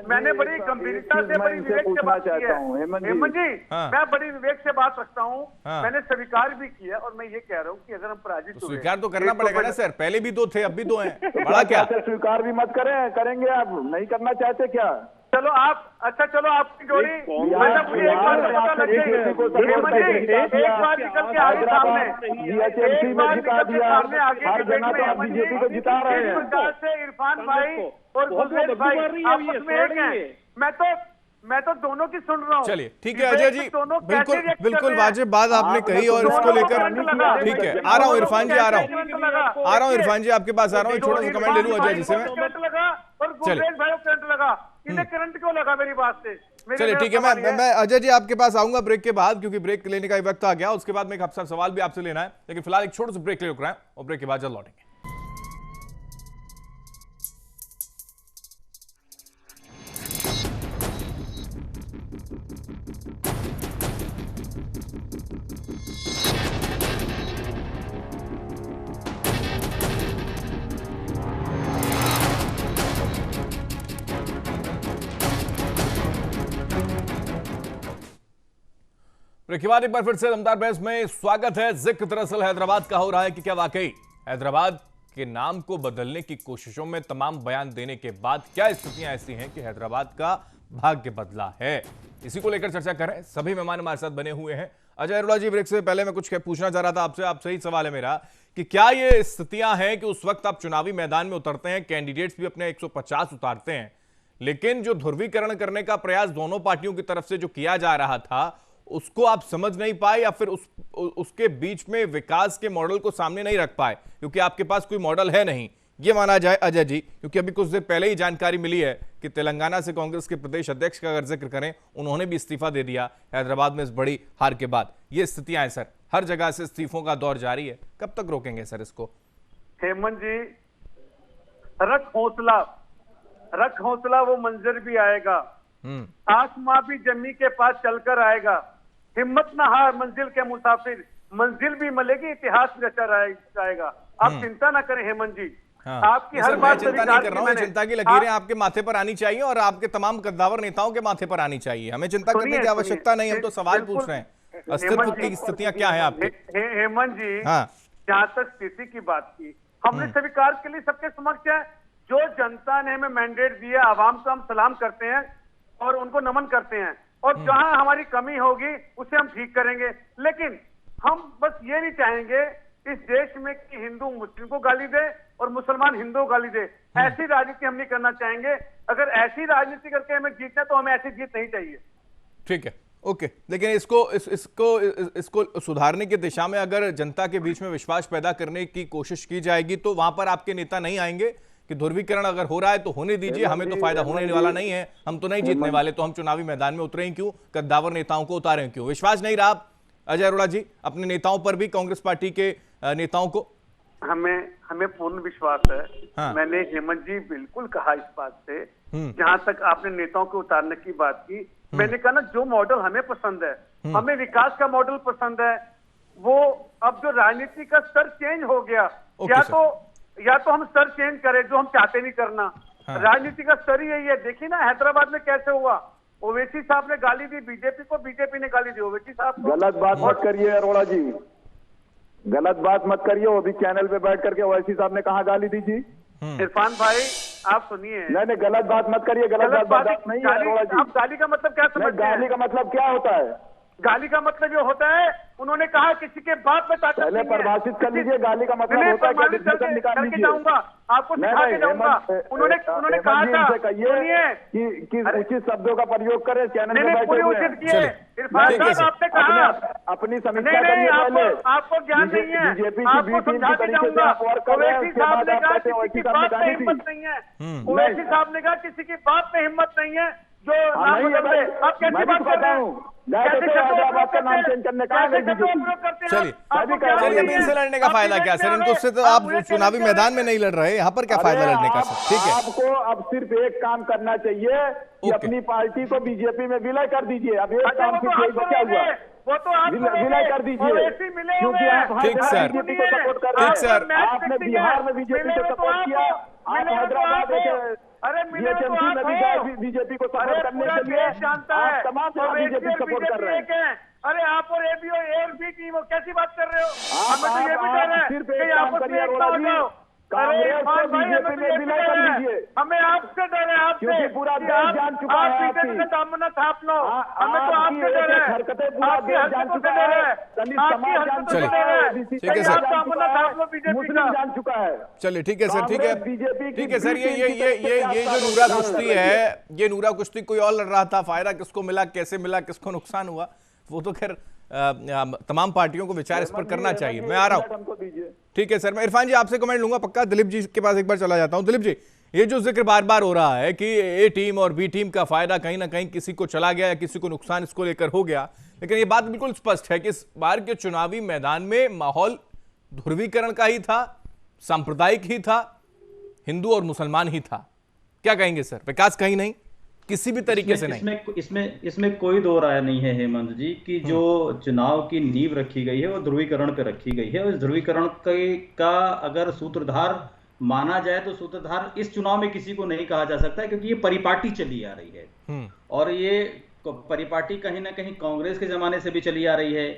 मैंने बड़ी गंभीरता से, बड़ी विवेक से बात की है। हेमंत जी, मैं बड़ी विवेक से बात रखता हूँ। मैंने स्वीकार भी किया और मैं ये कह रहा हूँ कि अगर हम पराजित हुए, स्वीकार तो करना पड़ेगा ना सर। पहले भी 2 थे, अब भी 2 हैं, बड़ा क्या? स्वीकार भी मत करेंगे आप नहीं करना चाहते क्या? चलो आप, अच्छा चलो आपकी जोड़ी, मतलब मुझे एक बात पता लग गई। हेमंत जी, एक बात निकल के आगे सामने, एक बात निकल के सामने आगे के डिबेट में हेमंत जी, जिस प्रकार से इरफान भाई और गुलरेज भाई आपस में एक हैं, मैं तो दोनों की सुन रहा हूँ। चलिए ठीक है अजय जी, बिल्कुल वाजिब बात आपने कही और इसको लेकर ठीक है। आ रहा हूँ इरफान जी, आ रहा हूँ इरफान जी, आपके पास आ रहा हूँ। छोटा सा कमेंट ले लूँ अजय जी से मैं। करंट लगा और गुलरेज भाई को करंट लगा, इन्हें करंट क्यों लगा मेरी बात से? चलिए ठीक है, मैं अजय जी आपके पास आऊंगा ब्रेक के बाद, क्योंकि ब्रेक लेने का वक्त आ गया। उसके बाद में एक आपसे सवाल भी आपसे लेना है, लेकिन फिलहाल एक छोटा सा ब्रेक ले रहे हैं और ब्रेक के बाद जल्द लौटेंगे। ब्रेक के बाद एक बार फिर से दमदार बहस में स्वागत है। जिक्र दरअसल हैदराबाद का हो रहा है कि क्या वाकई हैदराबाद के नाम को बदलने की कोशिशों में तमाम बयान देने के बाद क्या स्थितियां ऐसी हैं कि हैदराबाद का भाग्य बदला है? इसी को लेकर चर्चा करें। सभी मेहमान हमारे साथ बने हुए हैं। अजय अरोड़ा जी, ब्रेक से पहले मैं कुछ पूछना चाह रहा था आपसे। आपसे ही सवाल है मेरा कि क्या ये स्थितियां हैं कि उस वक्त आप चुनावी मैदान में उतरते हैं, कैंडिडेट्स भी अपने 150 उतारते हैं, लेकिन जो ध्रुवीकरण करने का प्रयास दोनों पार्टियों की तरफ से जो किया जा रहा था उसको आप समझ नहीं पाए, या फिर उसके बीच में विकास के मॉडल को सामने नहीं रख पाए क्योंकि आपके पास कोई मॉडल है नहीं, ये माना जाए अजय जी? क्योंकि अभी कुछ देर पहले ही जानकारी मिली है कि तेलंगाना से कांग्रेस के प्रदेश अध्यक्ष का अगर जिक्र करें, उन्होंने भी इस्तीफा दे दिया हैदराबाद में इस बड़ी हार के बाद। ये स्थितियां हैं सर, हर जगह से इस्तीफों का दौर जारी है। कब तक रोकेंगे सर इसको? हेमंत जी, रख हौसला, वो मंजर भी आएगा। आसमां भी जमी के पास चलकर आएगा। हिम्मत ना हार मंजिल के मुसाफिर, मंजिल भी मिलेगी, इतिहास भी रचा जाएगा। आप चिंता ना करें हेमंत जी। हाँ। आपकी हर बात चिंता नहीं कर रहा हूं, चिंता की लकीरें आपके माथे पर आनी चाहिए और आपके तमाम कद्दावर नेताओं के माथे पर आनी चाहिए। हमें चिंता करने की आवश्यकता नहीं, हम तो सवाल पूछ रहे हैं। अस्तित्व की स्थितियां क्या है आपकी? हेमंत जी, हाँ, जहां तक स्थिति की बात की, हमने स्वीकार के लिए सबके समक्ष है। जो जनता ने हमें मैंडेट दिया, आवाम को हम सलाम करते हैं और उनको नमन करते हैं, और जहां हमारी कमी होगी उसे हम ठीक करेंगे। लेकिन हम बस ये नहीं चाहेंगे इस देश में कि हिंदू मुस्लिम को गाली दे और मुसलमान हिंदू को गाली दे। ऐसी राजनीति हम नहीं करना चाहेंगे। अगर ऐसी राजनीति करके हमें जीतना है तो हमें ऐसी जीत नहीं चाहिए। ठीक है, ओके। लेकिन इसको सुधारने की दिशा में अगर जनता के बीच में विश्वास पैदा करने की कोशिश की जाएगी तो वहां पर आपके नेता नहीं आएंगे कि ध्रुवीकरण अगर हो रहा है तो होने दीजिए, हमें तो फायदा होने वाला नहीं है, हम तो नहीं जीतने वाले, तो हम चुनावी मैदान में उतरे क्यों, कद्दावर नेताओं को उतारें क्यों? विश्वास नहीं रहा अजय अरोड़ा जी अपने नेताओं पर भी, कांग्रेस पार्टी के नेताओं को? हमें पूर्ण विश्वास है। हाँ। मैंने हेमंत जी बिल्कुल कहा इस बात से जहां तक आपने नेताओं को उतारने की बात की, मैंने कहा ना जो मॉडल हमें पसंद है, हमें विकास का मॉडल पसंद है, वो अब जो राजनीति का स्तर चेंज हो गया, या तो हम स्तर चेंज करें जो हम चाहते नहीं करना। राजनीति का स्तर ही यही है। देखिए ना हैदराबाद में कैसे हुआ, ओवैसी साहब ने गाली दी बीजेपी को, बीजेपी ने गाली दी ओवैसी साहब को। गलत बात मत करिए अरोड़ा जी, गलत बात मत करिए। वो भी चैनल पे बैठ करके ओवैसी साहब ने कहा गाली दी जी। इरफान भाई आप सुनिए, नहीं गलत बात मत करिए, गलत बात नहीं है अरोड़ा जी। आप गाली का मतलब क्या समझते हैं? गाली का मतलब क्या होता है? गाली का मतलब ये होता है, उन्होंने कहा किसी के बाप में ताकत पहले नहीं है। परिभाषित कर लीजिए गाली का मतलब होता है क्या, डिफिनेशन निकाल करके लीजिए। जाऊंगा, आपको सिखा के जाऊंगा। उन्होंने कहा था, सुनिए कि उचित शब्दों का प्रयोग करें, चैनल में पूरी बैठे उचित किए। इरफान साहब आपने कहा अपनी समीक्षा नहीं, पहले आपको ज्ञान नहीं है, बीजेपी आपको समझा के जाऊंगा। ओवैसी साहब ने कहा किसी की बात में हिम्मत नहीं है, ओवैसी साहब ने कहा किसी की बात में हिम्मत नहीं है जो नाम बदल दे। आप कैसी बात कर रहे हैं? हैदराबाद का नाम चेंज करने का चलिए अब इनसे लड़ने का फायदा क्या सर? इनको से तो आप चुनावी मैदान में नहीं लड़ रहे, यहाँ पर क्या फायदा लड़ने का सर? ठीक है, आपको अब सिर्फ एक काम करना चाहिए कि अपनी पार्टी को बीजेपी में विलय कर दीजिए। अब एक काम सिर्फ यही बचा हुआ, वो तो आप विलय कर दीजिए, क्योंकि आप ठीक सर, बीजेपी को सपोर्ट कर रहे हैं। ठीक सर, आपने बिहार में बीजेपी को सपोर्ट किया, आप हैदराबाद जीएचएमसी में भी गए बीजेपी को सपोर्ट करने के लिए। आप तमाम जगह बीजेपी सपोर्ट कर रहे हैं। अरे आप और एबी और बी टीम हो, कैसी बात कर रहे हो? आप सिर्फ एक काम करिए अरोड़ा जी, कांग्रेस को बीजेपी में विलय कर लीजिए। हमें आपसे डर है, आपसे, क्योंकि पूरा देश जान चुका है आपकी दामन थाप लो। हमें तो आपसे डर है, हरकतें पूरा देश जान चुका है, दलित समाज जान चुका है, ठीक है सर, मुस्लिम जान चुका है। चलिए ठीक है सर, ठीक है, ठीक है सर। ये जो नूरा कुश्ती है, ये नूरा कुश्ती कोई और लड़ रहा था, फायदा किसको मिला, कैसे मिला, किसको नुकसान हुआ, वो तो खैर तमाम पार्टियों को विचार इस पर करना चाहिए। मैं आ रहा हूं, ठीक है सर। मैं इरफान जी आपसे कमेंट लूंगा पक्का। दिलीप जी के पास एक बार चला जाता हूं। दिलीप जी, ये जो जिक्र बार बार हो रहा है कि ए टीम और बी टीम का फायदा कहीं ना कहीं किसी को चला गया या किसी को नुकसान इसको लेकर हो गया, लेकिन ये बात बिल्कुल स्पष्ट है कि इस बार के चुनावी मैदान में माहौल ध्रुवीकरण का ही था, सांप्रदायिक ही था, हिंदू और मुसलमान ही था। क्या कहेंगे सर? विकास कहीं नहीं, किसी भी तरीके से नहीं। इसमें कोई दो राय नहीं है हेमंत जी कि जो चुनाव की नींव रखी गई है वो ध्रुवीकरण पे रखी गई है। और इस ध्रुवीकरण का अगर सूत्रधार माना जाए तो सूत्रधार इस चुनाव में किसी को नहीं कहा जा सकता है, क्योंकि ये परिपाटी चली आ रही है। और ये परिपाटी कहीं ना कहीं कांग्रेस के जमाने से भी चली आ रही है,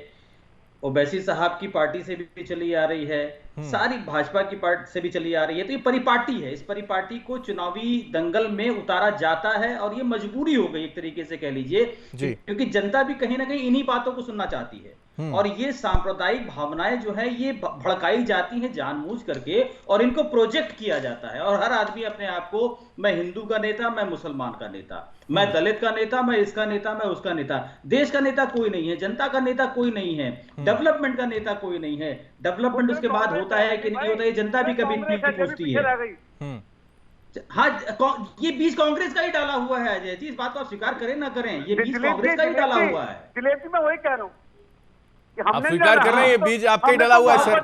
ओवैसी साहब की पार्टी से भी चली आ रही है, सारी भाजपा की पार्टी से भी चली आ रही है। तो ये परिपाटी है, इस परिपाटी को चुनावी दंगल में उतारा जाता है और ये मजबूरी हो गई एक तरीके से कह लीजिए, क्योंकि जनता भी कहीं ना कहीं इन्हीं बातों को सुनना चाहती है। और ये सांप्रदायिक भावनाएं जो है ये भड़काई जाती हैं जानबूझ करके, और इनको प्रोजेक्ट किया जाता है। और हर आदमी अपने आप को, मैं हिंदू का नेता, मैं मुसलमान का नेता, मैं दलित का नेता, मैं इसका नेता, मैं उसका नेता। देश का नेता कोई नहीं है, जनता का नेता कोई नहीं है, डेवलपमेंट का नेता कोई नहीं है। डेवलपमेंट उसके बाद होता है कि नहीं होता है, जनता भी कभी नहीं पूछती है। हाँ, ये बीज कांग्रेस का ही डाला हुआ है अजय जी, इस बात को आप स्वीकार करें ना करें, ये बीज कांग्रेस का ही डाला हुआ है। दिलीप जी मैं वही कह रहा हूँ, आप स्वीकार कर रहे हैं ये बीज आपका ही डला हुआ है सर?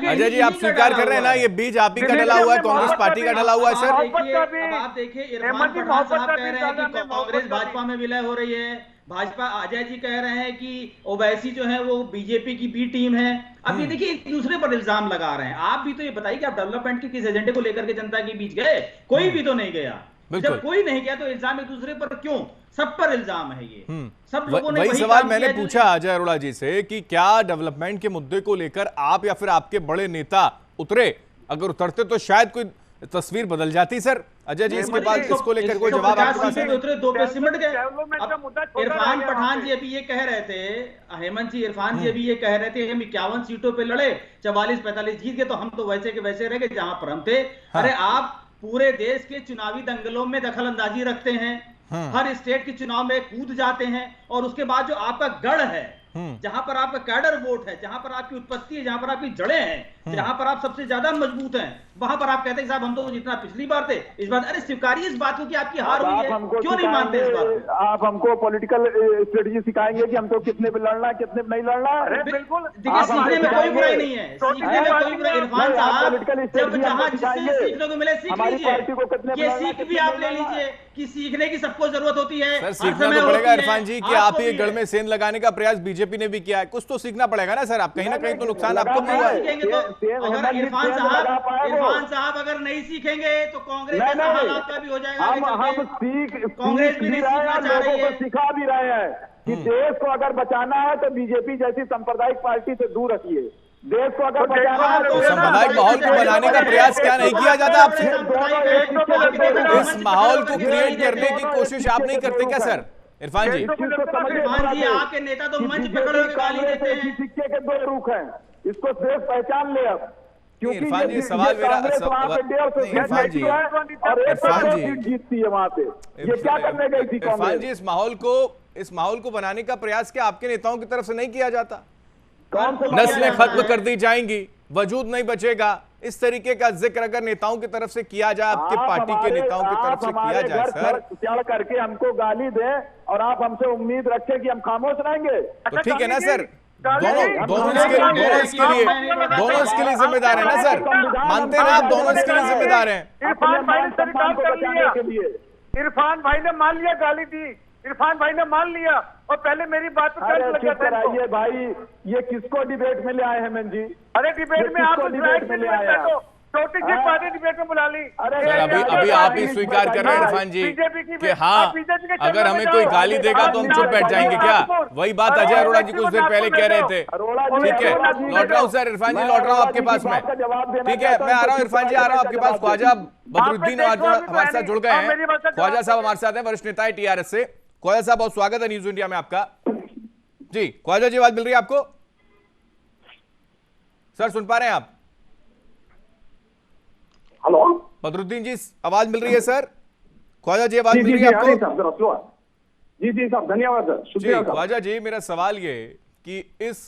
अजय जी आप स्वीकार कर रहे हैं ना ये बीज आप ही का डला हुआ है, कांग्रेस पार्टी का डला हुआ है सर? अब आप देखिए इरफान पठान साहब कह रहे हैं कि कांग्रेस भाजपा में विलय हो रही है, भाजपा अजय जी कह रहे हैं कि ओवैसी जो है वो बीजेपी की बी टीम है। अब ये देखिए एक दूसरे पर इल्जाम लगा रहे हैं। आप भी तो ये बताइए कि आप डेवलपमेंट के किस एजेंडे को लेकर के जनता के बीच गए? कोई भी तो नहीं गया। जब कोई नहीं गया तो इल्जाम एक दूसरे पर क्यों? सब पर इल्जाम है ये। सब लोगों ने वही सवाल मैंने पूछा अजय अरोड़ा जी से कि क्या डेवलपमेंट के मुद्दे को लेकर आप या फिर आपके बड़े नेता उतरे? अगर उतरते तो शायद कोई तस्वीर बदल जाती सर। अजय जी इसके बाद इसको लेकर कोई जवाब आपके पास है? उतरे, दो पे सिमट गए। इरफान पठान जी अभी ये कह रहे थे, हेमंत जी इरफान जी अभी ये कह रहे थे हम 51 सीटों पे लड़े, 44-45 जीत गए, तो हम तो वैसे के वैसे रह गए जहां पर हम थे। अरे आप पूरे देश के चुनावी दंगलों में दखल अंदाजी रखते हैं, हर स्टेट के चुनाव में कूद जाते हैं, और उसके बाद जो आपका गढ़ है जहां पर आपका कैडर वोट है, जहां पर आपकी उत्पत्ति है, जहां पर आपकी जड़ें हैं, जहां पर आप सबसे ज्यादा मजबूत हैं, वहां पर आप कहते हैं साहब हम तो जितना पिछली बार थे इस बार, अरे स्वीकारिए इस बात को कि आपकी हार हुई है, क्यों नहीं मानते इस बात को? आप हमको पॉलिटिकल स्ट्रेटजी सिखाएंगे कि हमको कितने पे लड़ना है, कितने पे नहीं लड़ना है? अरे बिल्कुल, देखिए सीखने में कोई बुराई नहीं है, सीखने में कोई बुराई। इरफान साहब जब जहां जिससे सीखने को मिले सीख लीजिए, ये सीख भी आप ले लीजिए कि सीखने की सबको जरूरत होती है। सर सीखना तो पड़ेगा इरफान जी कि आप ही गढ़ में सेंध लगाने का प्रयास बीजेपी ने भी किया है, कुछ तो सीखना पड़ेगा ना सर। आप कहीं ना कहीं तो नुकसान आपको भी हुआ है। अगर इरफान साहब अगर नहीं सीखेंगे तो कांग्रेस के हालात का भी हो जाएगा। हम कांग्रेस भी नहीं सीखना चाह रही है, सिखा भी रहे हैं कि देश को अगर बचाना है तो बीजेपी जैसी सांप्रदायिक पार्टी से दूर रखिए। देश को अगर बचाना है तो सांप्रदायिक माहौल को बनाने का प्रयास क्या नहीं किया जाता आपसे? इस माहौल को क्रिएट करने की कोशिश आप नहीं करते क्या सर इरफान जी? इरफान जी आपके नेता तो मंच पकड़ के गाली देते हैं। सिक्के के दो रुख हैं, इसको देश पहचान ले अब। इरफान जी सवाल मेरा इरफान जी जीतती है वहां पे, ये क्या करने गई थी इरफान जी? इस माहौल को बनाने का प्रयास क्या आपके नेताओं की तरफ से नहीं किया जाता? नस्लें खत्म कर दी जाएंगी, वजूद नहीं बचेगा, इस तरीके का जिक्र अगर नेताओं की तरफ से किया जाए, आपके पार्टी के नेताओं की तरफ से किया जाए सर, चढ़ करके हमको गाली दे और आप हमसे उम्मीद रखें कि हम खामोश रहेंगे, तो ठीक है ना सर? दोनों इसके लिए जिम्मेदार है ना सर? मानते हैं ना आप? दोनों इसके लिए जिम्मेदार हैं। इरफान भाई ने स्वीकार कर लिया, इरफान भाई ने मान लिया गाली दी, इरफान भाई ने मान लिया और पहले मेरी बात पे कर्ज लगा था। भाई ये किसको डिबेट में ले आए हेमंत जी? अरे डिबेट में आप छोटी सी बातें डिबेट में बुला ली। सर अभी आप ही स्वीकार कर रहे हैं इरफान जी कि हाँ अगर हमें कोई गाली देगा तो हम चुप बैठ जाएंगे क्या? वही बात अजय अरोड़ा जी कुछ देर पहले कह रहे थे। ठीक है, लौट रहा हूँ सर इरफान जी, लौट रहा हूँ आपके पास में। ठीक है, मैं आ रहा हूँ इरफान जी, आ रहा हूँ आपके पास। ख्वाजा बदरुद्दीन हमारे साथ जुड़ गए हैं। ख्वाजा साहब हमारे साथ हैं, वरिष्ठ नेता है टीआरएस से। ख्वाजा साहब बहुत स्वागत है न्यूज इंडिया में आपका। जी ख्वाजा जी, आवाज मिल रही है आपको? सर सुन पा रहे हैं आप? हेलो बदरुद्दीन जी आवाज मिल रही है सर? ख्वाजा जी आवाज मिल रही है आपको? जी साहब, धन्यवाद सर, शुक्रिया। ख्वाजा जी मेरा सवाल ये कि इस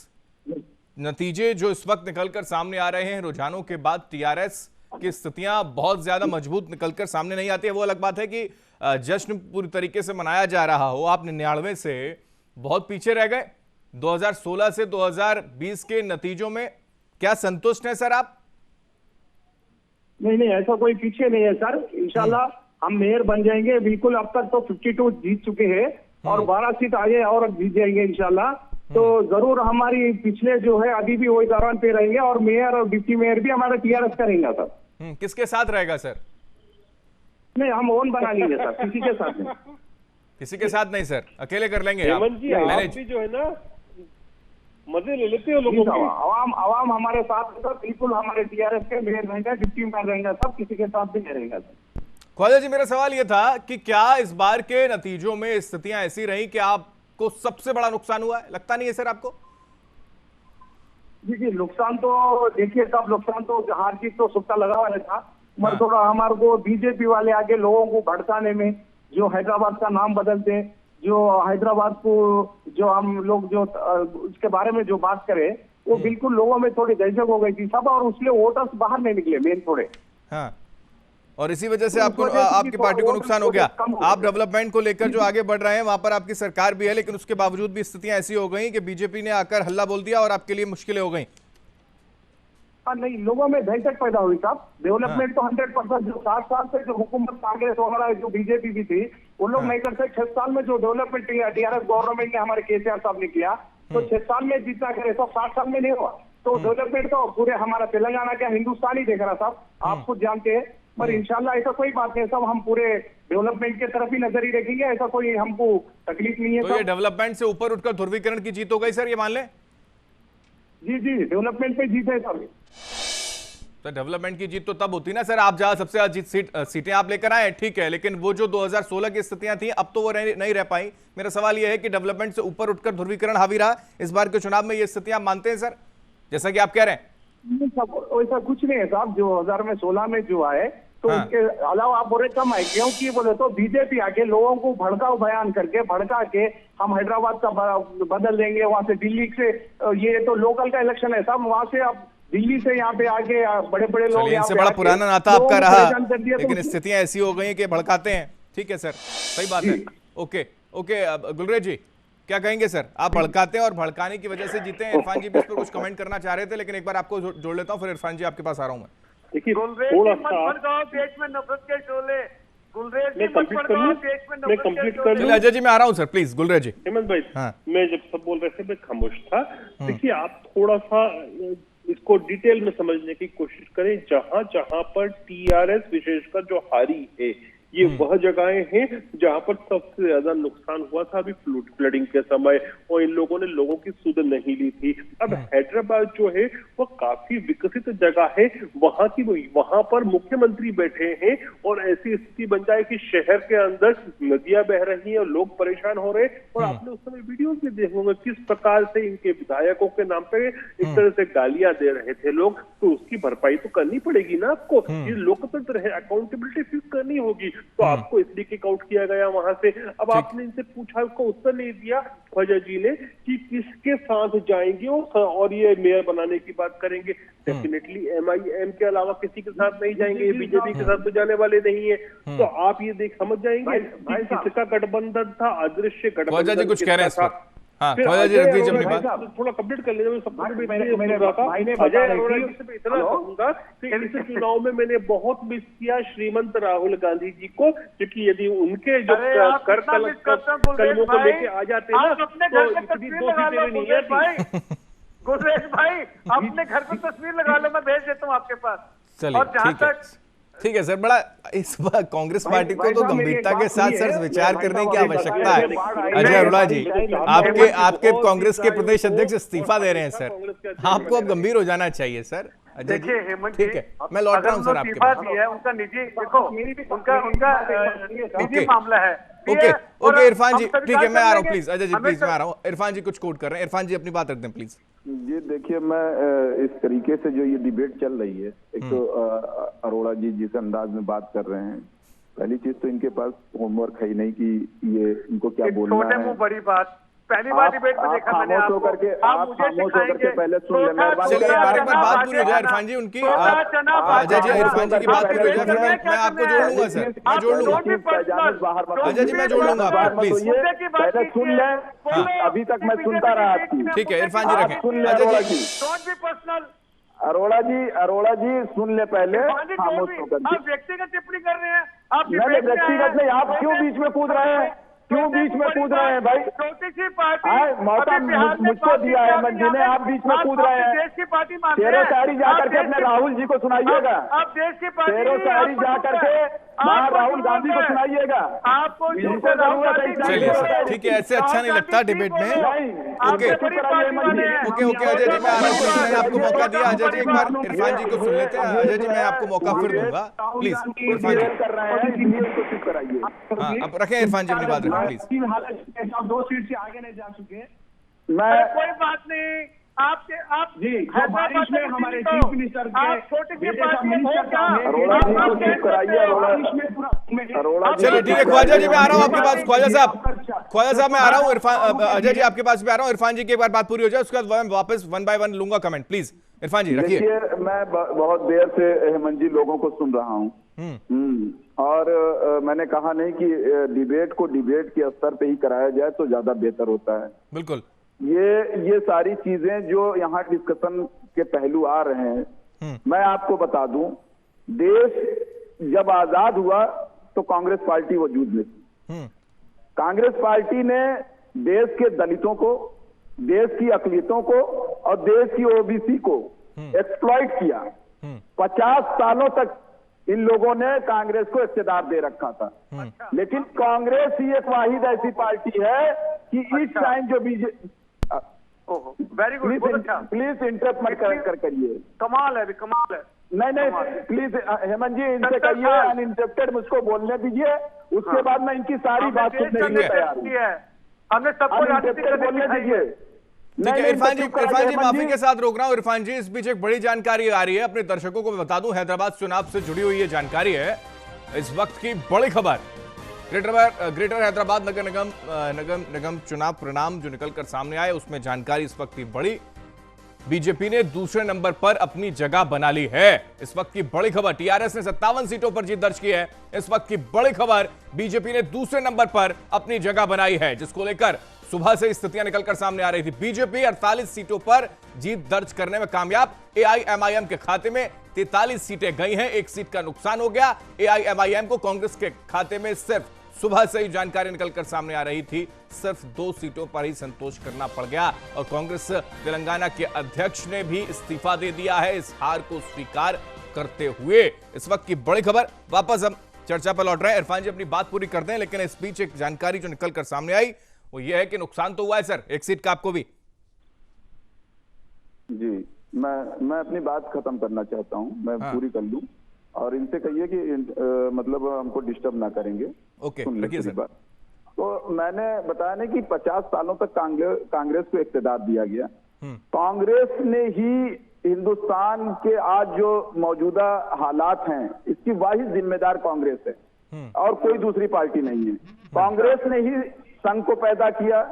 नतीजे जो इस वक्त निकलकर सामने आ रहे हैं रुझानों के बाद, टीआरएस की स्थितियां बहुत ज्यादा मजबूत निकलकर सामने नहीं आती है। वो अलग बात है कि जश्न पूरी तरीके से मनाया जा रहा हो, आप 99 से बहुत पीछे रह गए। 2016 से 2020 के नतीजों में क्या संतुष्ट हैं सर आप? नहीं, ऐसा कोई पीछे नहीं है सर। इंशाल्लाह हम मेयर बन जाएंगे बिल्कुल। अब तक तो 52 जीत चुके हैं और 12 सीट आगे और जीत जाएंगे इंशाल्लाह। तो जरूर हमारी पिछले जो है अभी भी वही दौरान पे रहेंगे और मेयर और डिप्टी मेयर भी हमारा टीआरएस का रहेगा सर। किसके साथ रहेगा सर? नहीं, हम ओन बना लेंगे सर, किसी के साथ नहीं। किसी के साथ नहीं सर, अकेले कर लेंगे आप? मैनेज जो है ना, मजे ले लेते हो लोगों के। आवाम हमारे साथ सर, बिल्कुल हमारे टीआरएस के मेयर रहेगा, डिप्टी मेयर रहेगा, सब किसी के साथ भी नहीं रहेगा सर। ख्वाजा जी मेरा सवाल यह था कि क्या इस बार के नतीजों में स्थितियां ऐसी रही कि आपको सबसे बड़ा नुकसान हुआ है? लगता नहीं है सर आपको? जी नुकसान तो देखिए सब, नुकसान तो हार जीत तो सुट्टा लगा हुआ था, मगर थोड़ा हमारे को बीजेपी वाले आगे लोगों को भड़काने में, जो हैदराबाद का नाम बदलते, जो हैदराबाद को जो हम लोग जो उसके बारे में जो बात करें, वो बिल्कुल लोगों में थोड़ी दहशत हो गई थी सब, और उसलिए वोटर्स बाहर नहीं निकले मेन थोड़े। हाँ, और इसी वजह से आपको, आपकी पार्टी को नुकसान हो गया। आप डेवलपमेंट को लेकर जो आगे बढ़ रहे हैं, वहां पर आपकी सरकार भी है, लेकिन उसके बावजूद भी स्थितियां ऐसी हो गई कि बीजेपी ने आकर हल्ला बोल दिया और आपके लिए मुश्किलें हो गई। नहीं, लोगों में दहशत पैदा हुई साहब। डेवलपमेंट तो 100%, जो 7 साल से जो हुकूमत कांग्रेस वगैरह जो बीजेपी भी थी, वो लोग नहीं करते। 6 साल में जो डेवलपमेंट टीआरएस गवर्नमेंट ने हमारे केसीआर साहब ने किया, तो 6 साल में जितना करे सब 7 साल में नहीं हुआ। तो डेवलपमेंट तो पूरे हमारा तेलंगाना क्या हिंदुस्तान ही देख रहा साहब, आप खुद जानते हैं। पर इंशाल्लाह ऐसा कोई बात नहीं, सब हम पूरे डेवलपमेंट की तरफ ही नजर ही रखेंगे, ऐसा कोई हमको तकलीफ नहीं है। तो ये डेवलपमेंट से ऊपर उठकर ध्रुवीकरण की जीत हो गई सर, ये मान लें? जी डेवलपमेंट पे जीत है सर। तो डेवलपमेंट की जीत तो तब होती ना सर, आप जहां सबसे ज्यादा सीटें आप लेकर आए, ठीक है, लेकिन वो जो 2016 की स्थितियां थी अब तो वो नहीं रह पाई। मेरा सवाल यह है कि डेवलपमेंट से ऊपर उठकर ध्रुवीकरण हावी रहा इस बार के चुनाव में, ये स्थितियां मानते हैं सर, जैसा कि आप कह रहे हैं? ऐसा कुछ नहीं है साहब। जो 2016 में जो आए, तो हाँ। उसके अलावा आप बोल रहे कम है, क्योंकि बोले तो बीजेपी आके लोगों को भड़काऊ बयान करके भड़का के हम हैदराबाद का बदल देंगे, वहां से दिल्ली से, ये तो लोकल का इलेक्शन है साहब, वहां से आप दिल्ली से यहाँ पे आके बड़े बड़े लोग चलिए, यहाँ इनसे पे बड़ा आके पुराना नाता लोगों आपका को रहा, परेशान कर दिया, तो लेकिन स्थितियां ऐसी हो गई कि भड़काते हैं। ठीक है सर, सही बात है। ओके ओके, अब गुलरेज जी क्या कहेंगे सर? आप भड़काते हैं और भड़काने की वजह से जीते हैं। इरफान जी भी इस पर कुछ कमेंट करना चाह रहे थे, लेकिन एक बार आपको जोड़ लेता हूँ, फिर इरफान जी आपके पास आ रहा हूँ मैं। देखिए गुलरेज थोड़ा जी मत सा भड़काओ देश में नफरत के शोले, गुलरेज जी मैं मत कंप्लीट कर भड़काओ लूं, देश में मैं नफरत के कंप्लीट कर शोले। लूं। चलिए अजय जी मैं आ रहा हूँ सर, प्लीज गुलरेज जी। हेमंत भाई, हाँ। मैं जब सब बोल रहे थे मैं खामोश था। देखिए आप थोड़ा सा इसको डिटेल में समझने की कोशिश करें। जहां जहां पर टीआरएस विशेषकर जो हारी है, ये वह जगहें हैं जहां पर सबसे ज्यादा नुकसान हुआ था अभी फ्लडिंग के समय, और इन लोगों ने लोगों की सुध नहीं ली थी। अब हैदराबाद जो है वो काफी विकसित जगह है, वहां पर मुख्यमंत्री बैठे हैं और ऐसी स्थिति बन जाए कि शहर के अंदर नदियां बह रही हैं और लोग परेशान हो रहे हैं। और आपने उस समय वीडियो भी देखे होंगे किस प्रकार से इनके विधायकों के नाम पे एक तरह से गालियां दे रहे थे लोग। तो उसकी भरपाई तो करनी पड़ेगी ना आपको, ये लोकतंत्र है, अकाउंटेबिलिटी फिक्स करनी होगी। तो आपको इसलिए किक आउट किया गया वहां से। अब आपने इनसे पूछा, उसको उत्तर नहीं दिया ख्वाजा जी ने कि किसके साथ जाएंगे और ये मेयर बनाने की बात करेंगे। डेफिनेटली एमआईएम के अलावा किसी के साथ नहीं जाएंगे, ये बीजेपी के साथ तो जाने वाले नहीं है। तो आप ये समझ जाएंगे कि किसका गठबंधन था, अदृश्य गठबंधन। ख्वाजा जी कुछ कह रहे हैं इस पर। हाँ, फिर ख्वाजा जी अजय रख दीजिए अपनी अरोड़ा बात। जी, थोड़ा कंप्लीट कर लेना। सब मेरे भाई ने अजय अरोड़ा जी से मैं इतना कहूंगा कि इस चुनाव में मैंने बहुत मिस किया श्रीमंत राहुल गांधी जी को, क्योंकि यदि उनके जो कर कलमों को लेके आ जाते ना तो इतनी 2 सीटें नहीं आती। गुलरेज भाई अपने घर पर तस्वीर लगा लो, मैं भेज देता हूँ आपके पास। चलिए और जहां तक ठीक है सर, बड़ा इस बार कांग्रेस पार्टी को तो गंभीरता के साथ सर विचार करने की आवश्यकता है। अजय अरोड़ा जी, आपके कांग्रेस के प्रदेश अध्यक्ष इस्तीफा दे रहे हैं सर, आपको अब गंभीर हो जाना चाहिए सर। अजय जी देखिए हेमंत जी, ठीक है, मैं लौट रहा हूँ सर आपके पास। है उनका निजी, देखो उनका निजी मामला है। ओके ओके इरफान जी, ठीक है मैं आ रहा हूँ प्लीज। अजय जी प्लीज मैं आ रहा हूँ। इरफान जी कुछ कोट कर रहे हैं, इरफान जी अपनी बात रख दें प्लीज। ये देखिए, मैं इस तरीके से जो ये डिबेट चल रही है, एक तो अरोड़ा जी जिस अंदाज में बात कर रहे हैं, पहली चीज तो इनके पास होमवर्क है ही नहीं कि ये इनको क्या बोलना है। छोटे मुंह बड़ी बात, पहली बार डिबेट में देखा मैंने आपको। आप खामोश होकर के पहले सुन लें। चलिए एक बार बात पूरी हो जाए इरफान जी उनकी। अजय जी इरफान जी की बात पूरी हो जाए, फिर मैं आपको जोड़ लूंगा सर, मैं जोड़ लूंगा। अजय जी मैं जोड़ लूंगा आपको प्लीज। पहले सुन लें, अभी तक मैं सुनता रहा आपकी। ठीक है इरफान जी रखें। सुन लें अजय जी अरोड़ा जी सुन ले पहले, खामोश होकर। आप व्यक्तिगत टिप्पणी कर रहे हैं, आप नहीं व्यक्तिगत नहीं, आप क्यों बीच में कूद रहे हैं? क्यों बीच में कूद रहे हैं भाई? छोटी सी पार्टी मौका मुझको दिया है हेमंत जी ने, आप बीच में कूद रहे हैं। देश की पार्टी मानते शेरो हैं, शायरी जा करके अपने राहुल जी को सुनाइएगा। आप देश की पार्टी शेरो शायरी जा करके वहाँ राहुल गांधी को सुनाइएगा। आपको जिनको जरूरत है। चलिए सर ठीक है, ऐसे अच्छा नहीं लगता डिबेट में। ओके ओके अजय जी मैं आ रहा हूँ, मैंने आपको मौका दिया। अजय जी एक बार इरफान जी को सुन लेते हैं। अजय जी मैं आपको मौका फिर दूंगा प्लीज। इरफान जी कर रहे हैं, इसलिए उसको चुप कराइए। हाँ अब रखें इरफान जी अपनी बात रखें प्लीज। आप 2 सीट से आगे नहीं जा चुके। मैं कोई बात नहीं, आप जी बारिश में हमारे चीफ मिनिस्टर छोटी सी अरोड़ा जी को चुप कराइए। अरोड़ा जी चलिए ठीक है ख्वाजा जी मैं आ रहा हूँ आपके पास। ख्वाजा साहब मैं आ रहा हूँ। इरफान अजय जी आपके पास भी आ रहा हूँ। इरफान जी की एक बार बात पूरी हो जाए, उसके बाद वापस 1 बाय 1 लूंगा कमेंट प्लीज। इरफान जी रखिए। देखिए, मैं बहुत देर से हेमंत जी लोगों को सुन रहा हूँ, और मैंने कहा नहीं कि डिबेट को डिबेट के स्तर पे ही कराया जाए तो ज्यादा बेहतर होता है। बिल्कुल ये सारी चीजें जो यहाँ डिस्कशन के पहलू आ रहे हैं, मैं आपको बता दूं, देश जब आजाद हुआ तो कांग्रेस पार्टी वजूद में थी। कांग्रेस पार्टी ने देश के दलितों को, देश की अकलियतों को और देश की ओबीसी को एक्सप्लॉइट किया। 50 सालों तक इन लोगों ने कांग्रेस को इख्तियार दे रखा था। लेकिन कांग्रेस ही एक वाहिद ऐसी पार्टी है कि इस टाइम जो BJP, very good, please interrupt मत करिए। कमाल है, कमाल है। नहीं प्लीज हेमंत जी इनसे कहिए अनइंटरप्टेड मुझको बोलने दीजिए, उसके बाद मैं इनकी सारी बात सुनने के लिए तैयार हूँ। हमने सबको अनइंटरप्टेड बोलने दीजिए। ठीक है इरफान जी माफी के साथ रोक रहा हूं। इरफान जी, इस बीच एक बड़ी जानकारी आ रही है, अपने दर्शकों को मैं बता दूं, हैदराबाद चुनाव से जुड़ी हुई ये जानकारी है। इस वक्त की बड़ी खबर, ग्रेटर हैदराबाद नगर निगम चुनाव परिणाम जो निकलकर सामने आए, उसमें जानकारी इस वक्त की बड़ी, बीजेपी ने दूसरे नंबर पर अपनी जगह बना ली है। इस वक्त की बड़ी खबर, टीआरएस ने 57 सीटों पर जीत दर्ज की है। इस वक्त की बड़ी खबर, बीजेपी ने दूसरे नंबर पर अपनी जगह बनाई है, जिसको लेकर सुबह से स्थितियां निकलकर सामने आ रही थी। बीजेपी 48 सीटों पर जीत दर्ज करने में कामयाब। एआईएमआईएम के खाते में 43 सीटें गई हैं, 1 सीट का नुकसान हो गया एआईएमआईएम को। कांग्रेस के खाते में सिर्फ, सुबह से ही जानकारी निकलकर सामने आ रही थी, सिर्फ 2 सीटों पर ही संतोष करना पड़ गया और कांग्रेस तेलंगाना के अध्यक्ष ने भी इस्तीफा दे दिया है, इस हार को स्वीकार करते हुए। इस वक्त की बड़ी खबर, वापस हम चर्चा पर लौट रहे हैं। इरफान जी अपनी बात पूरी कर दें, लेकिन इस बीच एक जानकारी जो निकलकर सामने आई वो ये है कि नुकसान तो हुआ है सर, 1 सीट का आपको भी। जी, मैं अपनी बात खत्म करना चाहता हूं, मैं पूरी कर लूं और इनसे कहिए कि मतलब हमको डिस्टर्ब ना करेंगे। ओके, रखिए सर। तो मैंने बताया ना कि 50 सालों तक कांग्रेस को इख्तियार दिया गया। कांग्रेस ने ही हिंदुस्तान के आज जो मौजूदा हालात हैं, इसकी वाहिद जिम्मेदार कांग्रेस है और कोई दूसरी पार्टी नहीं है। कांग्रेस ने ही संघ को पैदा किया,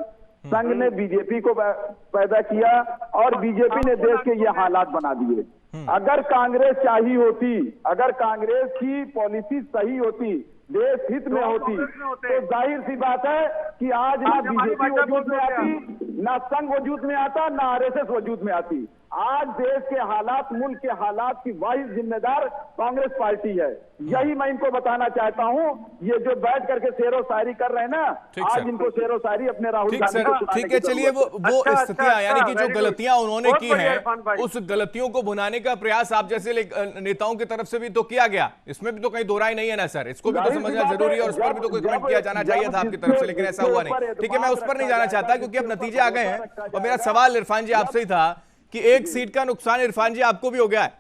संघ ने बीजेपी को पैदा किया और बीजेपी ने देश के ये हालात बना दिए। अगर कांग्रेस चाहिए होती, अगर कांग्रेस की पॉलिसी सही होती, देश हित में होती, तो जाहिर सी बात है कि आज ना बीजेपी वजूद में आती, ना संघ वजूद में आता, ना आरएसएस वजूद में आती। आज देश के हालात, मुल्क के हालात की वाहिद जिम्मेदार कांग्रेस पार्टी है। यही मैं इनको बताना चाहता हूं। ये जो बैठ करके शेरो शायरी कर रहे हैं ना, आज इनको शेरो शायरी अपने राहुल गांधी को सुनाने ठीक है, चलिए वो स्थितियां, यानी कि जो गलतियां उन्होंने की हैं, उस गलतियों को भुनाने का प्रयास आप जैसे नेताओं की तरफ से भी तो किया गया। इसमें भी तो कहीं दो राय नहीं है ना सर, इसको भी तो समझना जरूरी है और उस पर भी तो कोई कमेंट किया जाना चाहिए था आपकी तरफ से, लेकिन ऐसा हुआ नहीं। ठीक है, मैं उस पर नहीं जाना चाहता क्योंकि अब नतीजे आ गए हैं और मेरा सवाल इरफान जी आपसे ही था कि 1 सीट का नुकसान इरफान जी आपको भी हो गया है।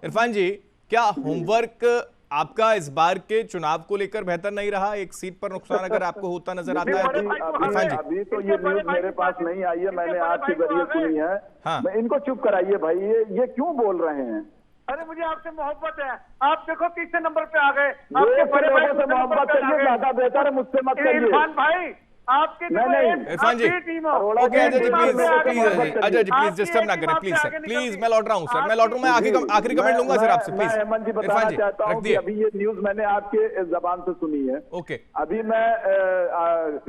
इरफान जी, क्या होमवर्क आपका इस बार के चुनाव को लेकर बेहतर नहीं रहा? 1 सीट पर नुकसान अगर आपको होता नजर आता है तो इरफान जी। अभी तो ये न्यूज मेरे पास नहीं आई है, मैंने आपके जरिए सुनी है। हाँ। मैं इनको चुप कराइए भाई, ये क्यों बोल रहे हैं? अरे मुझे आपसे मोहब्बत है, आप देखो तीसरे नंबर पे आ गए। आपके बड़े भाई से मोहब्बत करिए, ज्यादा बेहतर है, मुझसे मत करिए। इरफान भाई, आपके Irfan ji, okay Ajay ji please disturb ना करें प्लीज सर, प्लीज। मैं लौट रहा हूं सर, मैं लौट रहा हूं, मैं आखिरी कमेंट लूंगा सर आपसे प्लीज। हेमंत जी, बताना चाहता हूं कि अभी ये न्यूज मैंने आपके जबान से सुनी है। ओके, अभी मैं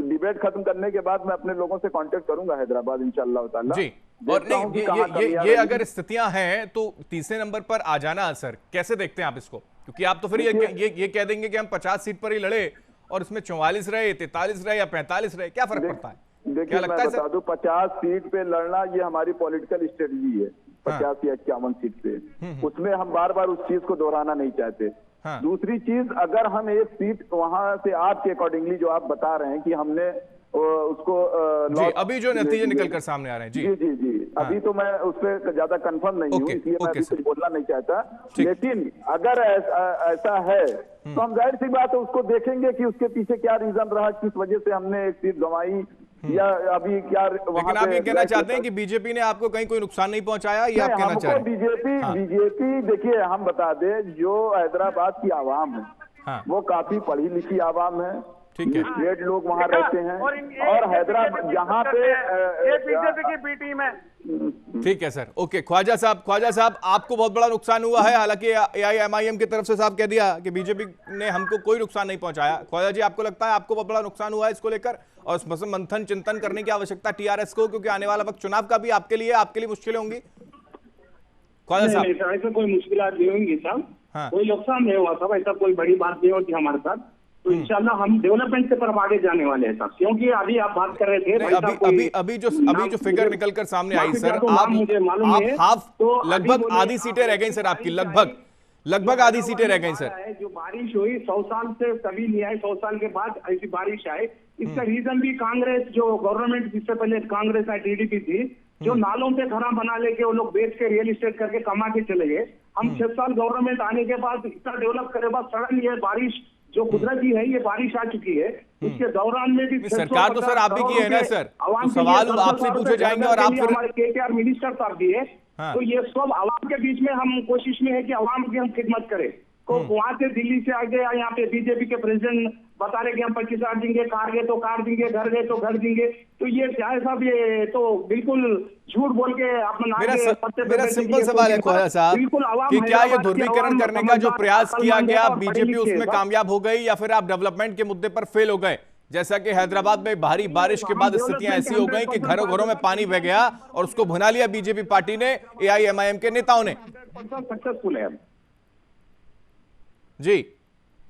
डिबेट खत्म करने के बाद मैं अपने लोगों से कांटेक्ट करूंगा हैदराबाद इंशाअल्लाह ताला जी। और नहीं, ये अगर स्थितियां हैं तो तीसरे नंबर पर आ जाना सर, कैसे देखते हैं आप इसको? क्योंकि आप तो फिर ये कह देंगे कि हम 50 सीट पर ही लड़े और इसमें 44 रहे, 43 रहे या 45 रहे, क्या फर्क पड़ता है? देखिए, मैं बता दूं, 50 सीट पे लड़ना ये हमारी पॉलिटिकल स्ट्रेटजी है। 50 या 51 सीट पे, उसमें हम बार बार उस चीज को दोहराना नहीं चाहते। दूसरी चीज, अगर हम 1 सीट वहां से आपके अकॉर्डिंगली जो आप बता रहे हैं कि हमने उसको जी, अभी जो नतीजे निकलकर सामने आ रहे हैं जी जी जी जी, अभी तो मैं उस पर ज्यादा कंफर्म नहीं हूँ, इसलिए मैं अभी कुछ बोलना नहीं चाहता। लेकिन अगर ऐसा है तो हम जाहिर सी बात है उसको देखेंगे कि उसके पीछे क्या रीजन रहा, किस वजह से हमने 1 सीट गंवाई या अभी क्या। लेकिन आप ये कहना चाहते हैं कि बीजेपी ने आपको कहीं कोई नुकसान नहीं पहुंचाया, ये आप कहना चाह रहे हैं? बीजेपी देखिए, हम बता दें, जो हैदराबाद की आवाम है वो काफी पढ़ी लिखी आवाम है, ग्रेड लोग वहां रहते हैं और हैदराबाद जहां पे बीजेपी की बी टीम है। ठीक है सर, ओके। ख्वाजा साहब आपको बहुत बड़ा नुकसान हुआ है, हालांकि एआईएमआईएम की तरफ से साहब कह दिया कि बीजेपी ने हमको कोई नुकसान नहीं पहुंचाया। ख्वाजा जी, आपको लगता है आपको बहुत बड़ा नुकसान हुआ है इसको लेकर और उस मंथन चिंतन करने की आवश्यकता टीआरएस को, क्योंकि आने वाला वक्त चुनाव का भी आपके लिए मुश्किलें होंगी? ख्वाजा साहब, ऐसा कोई मुश्किल नहीं होंगी साहब, कोई नुकसान नहीं हुआ साहब, ऐसा कोई बड़ी बात नहीं होती हमारे साथ। तो इंशाल्लाह हम डेवलपमेंट की तरफ आगे जाने वाले हैं साहब, क्योंकि अभी आप बात कर रहे थे अभी जो फिगर निकलकर सामने आई सर, आप हाफ लगभग आधी सीटें रह गई सर आपकी, लगभग आधी सीटें रह गई सर। जो बारिश हुई 100 साल से कभी नहीं आई, 100 साल के बाद ऐसी बारिश आई। इसका रीजन भी कांग्रेस, जो गवर्नमेंट जिससे पहले कांग्रेस है, टीडीपी थी, जो नालों पे घरा बना लेके वो लोग बेच के रियल एस्टेट करके कमा के चले गए। हम 6 साल गवर्नमेंट आने के बाद इतना डेवलप करे, बाद सडन ये बारिश जो कुदरती है, ये बारिश आ चुकी है, उसके दौरान में भी सरकार तो सर आप भी की है ना सर, तो सवाल आपसे पूछे जाएंगे और आप फिर हमारे केटीआर मिनिस्टर साहब दिए। तो ये सब आवाम के बीच में हम कोशिश में है कि आवाम की हम खिदमत करें। तो वहां से दिल्ली से आगे यहाँ पे बीजेपी के प्रेसिडेंट बता रहे कि हम 25,000 देंगे, कार गए तो कार देंगे, घर गए तो घर देंगे। तो ये क्या है साहब, ये तो बिल्कुल झूठ बोल के अपना मेरा सिंपल सवाल है ख्वाजा साहब कि क्या ये ध्रुवीकरण करने का जो प्रयास किया गया बीजेपी उसमें कामयाब हो गई या फिर आप डेवलपमेंट के मुद्दे पर फेल हो गए? जैसा कि हैदराबाद में भारी बारिश के बाद स्थितियां ऐसी हो गई कि घरों घरों में पानी बह गया और उसको भुना लिया बीजेपी पार्टी ने, एआईएमआईएम के नेताओं ने। सक्सेसफुल है जी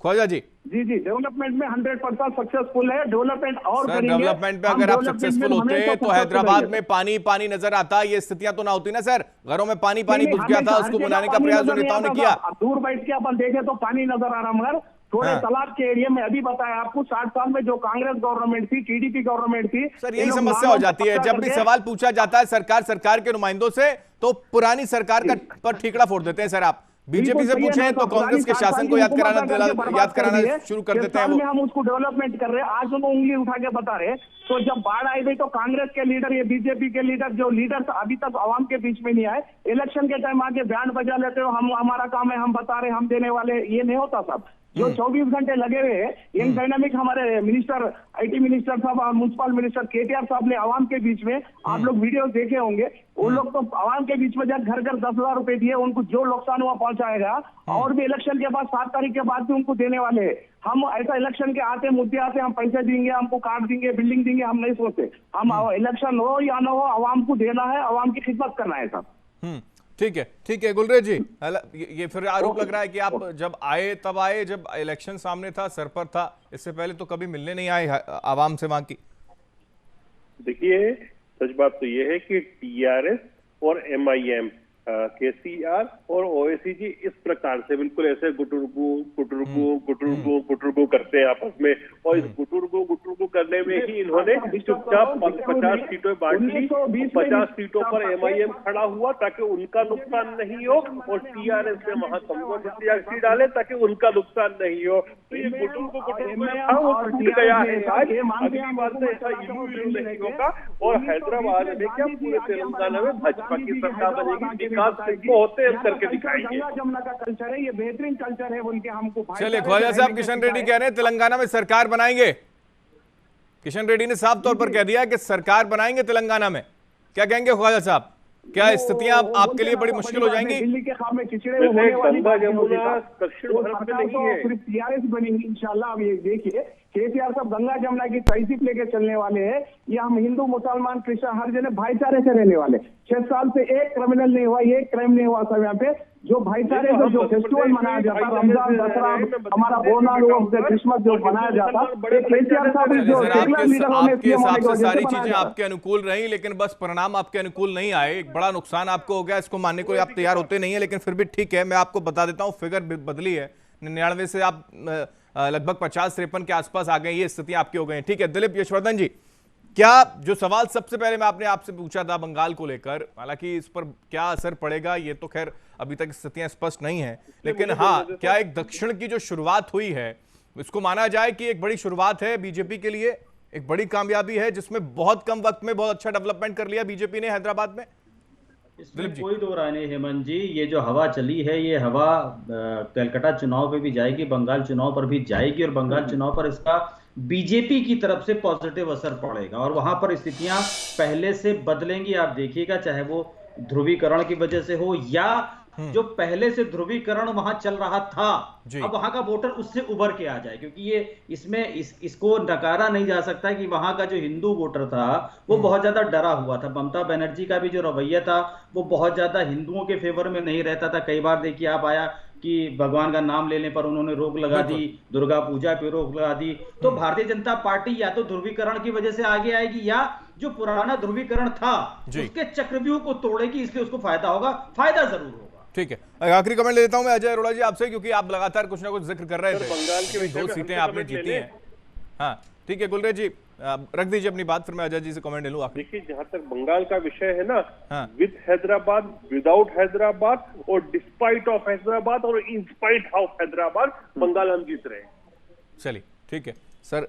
ख्वाजा जी। जी डेवलपमेंट में 100% सक्सेसफुल है। डेवलपमेंट और सर डेवलपमेंट पे अगर आप सक्सेसफुल होते तो हैदराबाद में पानी पानी नजर आता, ये स्थितियां तो ना होती ना सर। घरों में पानी घुस गया था, उसको बुलाने का प्रयास जो नेताओं ने किया। दूर बैठ के अपन देखे तो पानी नजर आ रहा, मगर थोड़े तालाब के एरिया में अभी बताया आपको 60 साल में जो कांग्रेस गवर्नमेंट थी, टीडीपी गवर्नमेंट थी, सर यही समस्या हो जाती है। जब भी सवाल पूछा जाता है सरकार के नुमाइंदों से तो पुरानी सरकार का पर ठीकरा फोड़ देते हैं सर। आप बीजेपी से पूछें तो कांग्रेस के शासन को याद कराना शुरू कर देते हैं वो। हम उसको डेवलपमेंट कर रहे हैं, आज उनको उंगली उठा के बता रहे। तो जब बाढ़ आई गई तो कांग्रेस के लीडर, ये बीजेपी के लीडर, जो लीडर अभी तक आवाम के बीच में नहीं आए, इलेक्शन के टाइम आके बयान बजा लेते हो, हम हमारा काम है, हम बता रहे, हम देने वाले, ये नहीं होता साहब। जो 24 घंटे लगे हुए हैं, यंग डायनामिक हमारे मिनिस्टर, आईटी मिनिस्टर साहब और म्युनिसिपल मिनिस्टर केटीआर साहब ने आवाम के बीच में, आप लोग वीडियो देखे होंगे, उन लोग तो आवाम के बीच में जब घर घर 10,000 रुपए दिए, उनको जो नुकसान हुआ पहुंचाएगा, और भी इलेक्शन के बाद 7 तारीख के बाद भी उनको देने वाले हैं। हम ऐसा इलेक्शन के आते मुद्दे आते, हम पैसे देंगे, हमको कार्ड देंगे, बिल्डिंग देंगे, हम नहीं सोचते। हम इलेक्शन हो या ना हो, आवाम को देना है, आवाम की खिदमत करना है साहब। ठीक है गुलरेज जी। ये फिर आरोप लग रहा है कि आप जब आए तब आए जब इलेक्शन सामने था, सर पर था, इससे पहले तो कभी मिलने नहीं आए आवाम से वहां की। देखिए सच बात तो ये है कि टीआरएस और एमआईएम, केसीआर और ओवैसी जी इस प्रकार से बिल्कुल ऐसे गुटुरगु करते हैं आपस में, और इस गुटुरगु करने में ही इन्होंने चुपचाप 50 सीटें बांट ली। 50 सीटों पर एमआईएम खड़ा हुआ ताकि उनका नुकसान नहीं हो, और टीआरएस ने वहां कमजोर प्रत्याशी डाले ताकि उनका नुकसान नहीं हो। तो ये गुटुरगु था, वो टूट गया है आज। अगली बार से ऐसा इलू नहीं होगा, और हैदराबाद में क्या पूरे तेलंगाना में भाजपा की सरकार बनेगी। होते हैं करके दिखाएंगे। जमुना का कल्चर है, ये बेहतरीन कल्चर है बोल के हमको। चलिए ख्वाजा साहब, किशन रेड्डी कह रहे हैं तेलंगाना में सरकार बनाएंगे। किशन रेड्डी ने साफ तौर पर कह दिया कि सरकार बनाएंगे तेलंगाना में। क्या कहेंगे ख्वाजा साहब, क्या स्थितियां आपके लिए बड़ी मुश्किल हो जाएंगी? दिल्ली के खाब में खिचड़े होने वाली जमुना दक्षिण भारत में नहीं है, सिर्फ टीआरएस बनेगी इंशाल्लाह। अब ये देखिए केसीआर साहब गंगा जमुना की तहजीब लेके चलने वाले हैं। ये हम हिंदू मुसलमान क्रिश्चियन हर जगह भाईचारे से रहने वाले। 6 साल से एक क्रिमिनल नहीं हुआ, एक क्राइम नहीं हुआ सब यहाँ पे। जो भाईचारे से जो फेस्टिवल मनाया जाता, रमजान, दसरा, हमारा बोनाल, क्रिसमस जो मनाया जाता, केसीआर साहब आपके हिसाब से सारी चीजें आपके अनुकूल रही, लेकिन बस परिणाम आपके अनुकूल नहीं आए। एक बड़ा नुकसान आपको हो गया, इसको मानने को आप तैयार होते नहीं है, लेकिन फिर भी ठीक है। मैं आपको बता देता हूँ, फिगर बदली है। 99 से आप लगभग 50-53 के आसपास आ गए, ये स्थितियां आपकी हो गई। ठीक है दिलीप यशवर्धन जी, क्या जो सवाल सबसे पहले मैं आपने आपसे पूछा था बंगाल को लेकर, हालांकि इस पर क्या असर पड़ेगा ये तो खैर अभी तक स्थितियां स्पष्ट नहीं है, लेकिन हाँ, क्या एक दक्षिण की जो शुरुआत हुई है इसको माना जाए कि एक बड़ी शुरुआत है बीजेपी के लिए, एक बड़ी कामयाबी है जिसमें बहुत कम वक्त में बहुत अच्छा डेवलपमेंट कर लिया बीजेपी ने हैदराबाद में? इसमें कोई दो राय नहीं हेमंत जी। ये जो हवा चली है, ये हवा कलकत्ता चुनाव पे भी जाएगी, बंगाल चुनाव पर भी जाएगी, और बंगाल चुनाव पर इसका बीजेपी की तरफ से पॉजिटिव असर पड़ेगा, और वहां पर स्थितियां पहले से बदलेंगी। आप देखिएगा, चाहे वो ध्रुवीकरण की वजह से हो या जो पहले से ध्रुवीकरण वहां चल रहा था, अब वहां का वोटर उससे उभर के आ जाए, क्योंकि ये इसमें इसको नकारा नहीं जा सकता कि वहां का जो हिंदू वोटर था वो बहुत ज्यादा डरा हुआ था। ममता बनर्जी का भी जो रवैया था वो बहुत ज्यादा हिंदुओं के फेवर में नहीं रहता था। कई बार देखिए आप आया कि भगवान का नाम लेने पर उन्होंने रोक लगा दी, दुर्गा पूजा पे रोक लगा दी। तो भारतीय जनता पार्टी या तो ध्रुवीकरण की वजह से आगे आएगी, या जो पुराना ध्रुवीकरण था उसके चक्रव्यूह को तोड़ेगी, इसलिए उसको फायदा होगा, फायदा जरूर होगा। ठीक है, आखिरी कमेंट ले लेता हूं मैं अजय अरोड़ा जी आपसे, क्योंकि आप लगातार कुछ ना कुछ जिक्र कर रहे थे। बंगाल के 2 सीटें आपने जीती हैं। हाँ ठीक है गुलरेज जी, रख दीजिए अपनी बात, फिर मैं अजय जी से कमेंट ले लूं। देखिए जहां तक बंगाल का विषय है ना, विद हैदराबाद, विदाउट हैदराबाद, और डिस्पाइट ऑफ हैदराबाद, और in spite of Hyderabad, Bengal हम जीत रहे हैं। चलिए ठीक है सर,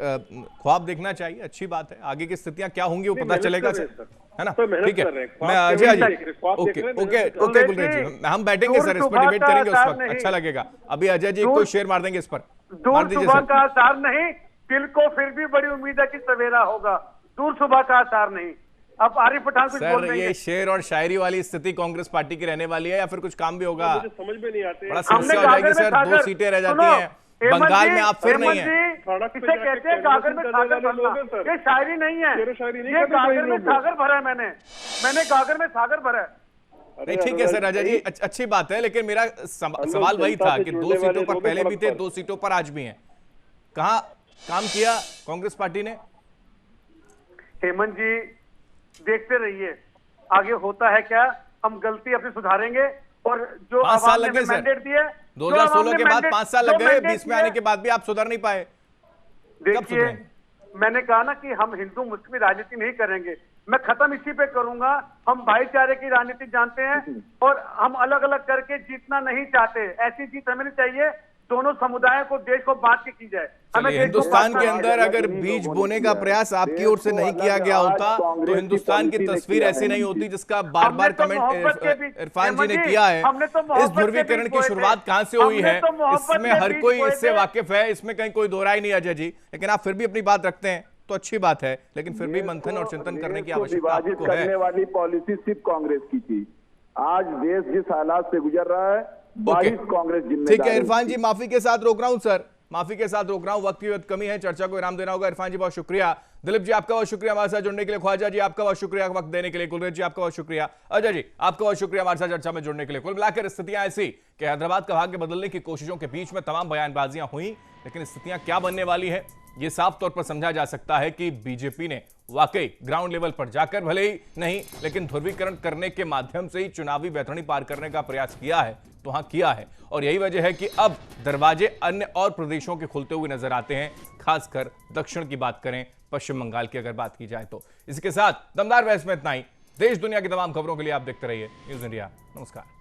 ख्वाब देखना चाहिए, अच्छी बात है। आगे की स्थितियां क्या होंगी वो पता चलेगा सर, है ना? ठीक है, मैं Ajay ji, okay okay okay Gulrez जी, हम बैठेंगे सर, इस पर डिबेट करेंगे उस वक्त, अच्छा लगेगा। अभी अजय जी को शेयर मार देंगे इस पर, मार दीजिए सुबह सर। का आसार नहीं, दिल को फिर भी बड़ी उम्मीद है कि सवेरा होगा, दूर सुबह का आसार नहीं। अब आरिफ पठान कुछ बोल सर रहे ये हैं। शेर और शायरी वाली स्थिति कांग्रेस पार्टी की रहने वाली है या फिर कुछ काम भी होगा? मुझे समझ में नहीं आते। बड़ा समस्या हो जाएगी सर, 2 सीटें रह जाती हैं बंगाल में, आप फिर नहीं है। इसे कहते हैं गागर में सागर भरना, ये शायरी नहीं है, ये गागर में सागर भरा है। मैंने गागर में सागर भरा है। नहीं ठीक है सर अजय जी, अच्छी बात है, लेकिन मेरा सवाल वही था कि 2 सीटों पर पहले भी थे, 2 सीटों पर आज भी हैं। कहां काम किया कांग्रेस पार्टी ने? हेमंत जी देखते रहिए आगे होता है क्या, हम गलती अपनी सुधारेंगे। और जो 5 साल आवाम लगे ने सर, मैंडेट दिया, 2016 के बाद 5 साल लग गए, 20 में आने के बाद भी आप सुधर नहीं पाए। देखिए मैंने कहा ना कि हम हिंदू मुस्लिम राजनीति नहीं करेंगे, मैं खत्म इसी पे करूंगा। हम भाईचारे की राजनीति जानते हैं और हम अलग अलग करके जीतना नहीं चाहते। ऐसी जीत हमें नहीं चाहिए, दोनों समुदायों को, देश को बांट के की जाए। हमें हिंदुस्तान के अंदर अगर बीज बोने का प्रयास आपकी ओर से नहीं किया गया होता तो हिंदुस्तान की तस्वीर ऐसी नहीं होती जिसका बार बार कमेंट इरफान जी ने किया है। इस ध्रुवीकरण की शुरुआत कहां से हुई है इसमें हर कोई इससे वाकिफ है, इसमें कहीं कोई दो राय नहीं अजय जी, लेकिन आप फिर भी अपनी बात रखते हैं तो अच्छी बात है, लेकिन फिर भी मंथन और चिंतन करने की आवश्यकता आपको है। करने वाली पॉलिसी सिर्फ कांग्रेस की थी। आज देश जिस हालात से गुजर रहा है, 22 कांग्रेस जिम्मेदार। ठीक है इरफान जी, माफी के साथ रोक रहा हूं सर, माफी के साथ रोक रहा हूं, वक्त की कमी है, चर्चा को विराम देना होगा। इरफान जी बहुत शुक्रिया, दिलीप जी आपका बहुत शुक्रिया हमारे साथ जुड़ने के लिए, ख्वाजा जी आपका बहुत शुक्रिया वक्त देने के लिए, गुलरेज जी आपका बहुत शुक्रिया, अजय जी आपका बहुत शुक्रिया हमारे साथ चर्चा में जुड़ने के लिए। कुल मिलाकर स्थितियां ऐसी कि हैदराबाद का भाग्य बदलने की कोशिशों के बीच में तमाम बयानबाजियां हुई, लेकिन स्थितियां क्या बनने वाली है यह साफ तौर पर समझा जा सकता है कि बीजेपी ने वाकई ग्राउंड लेवल पर जाकर भले ही नहीं लेकिन ध्रुवीकरण करने के माध्यम से ही चुनावी बैतरणी पार करने का प्रयास किया है, तो हाँ किया है। और यही वजह है कि अब दरवाजे अन्य और प्रदेशों के खुलते हुए नजर आते हैं, खासकर दक्षिण की बात करें, पश्चिम बंगाल की अगर बात की जाए तो। इसके साथ दमदार बहस में इतना ही। देश दुनिया की तमाम खबरों के लिए आप देखते रहिए न्यूज़ इंडिया। नमस्कार।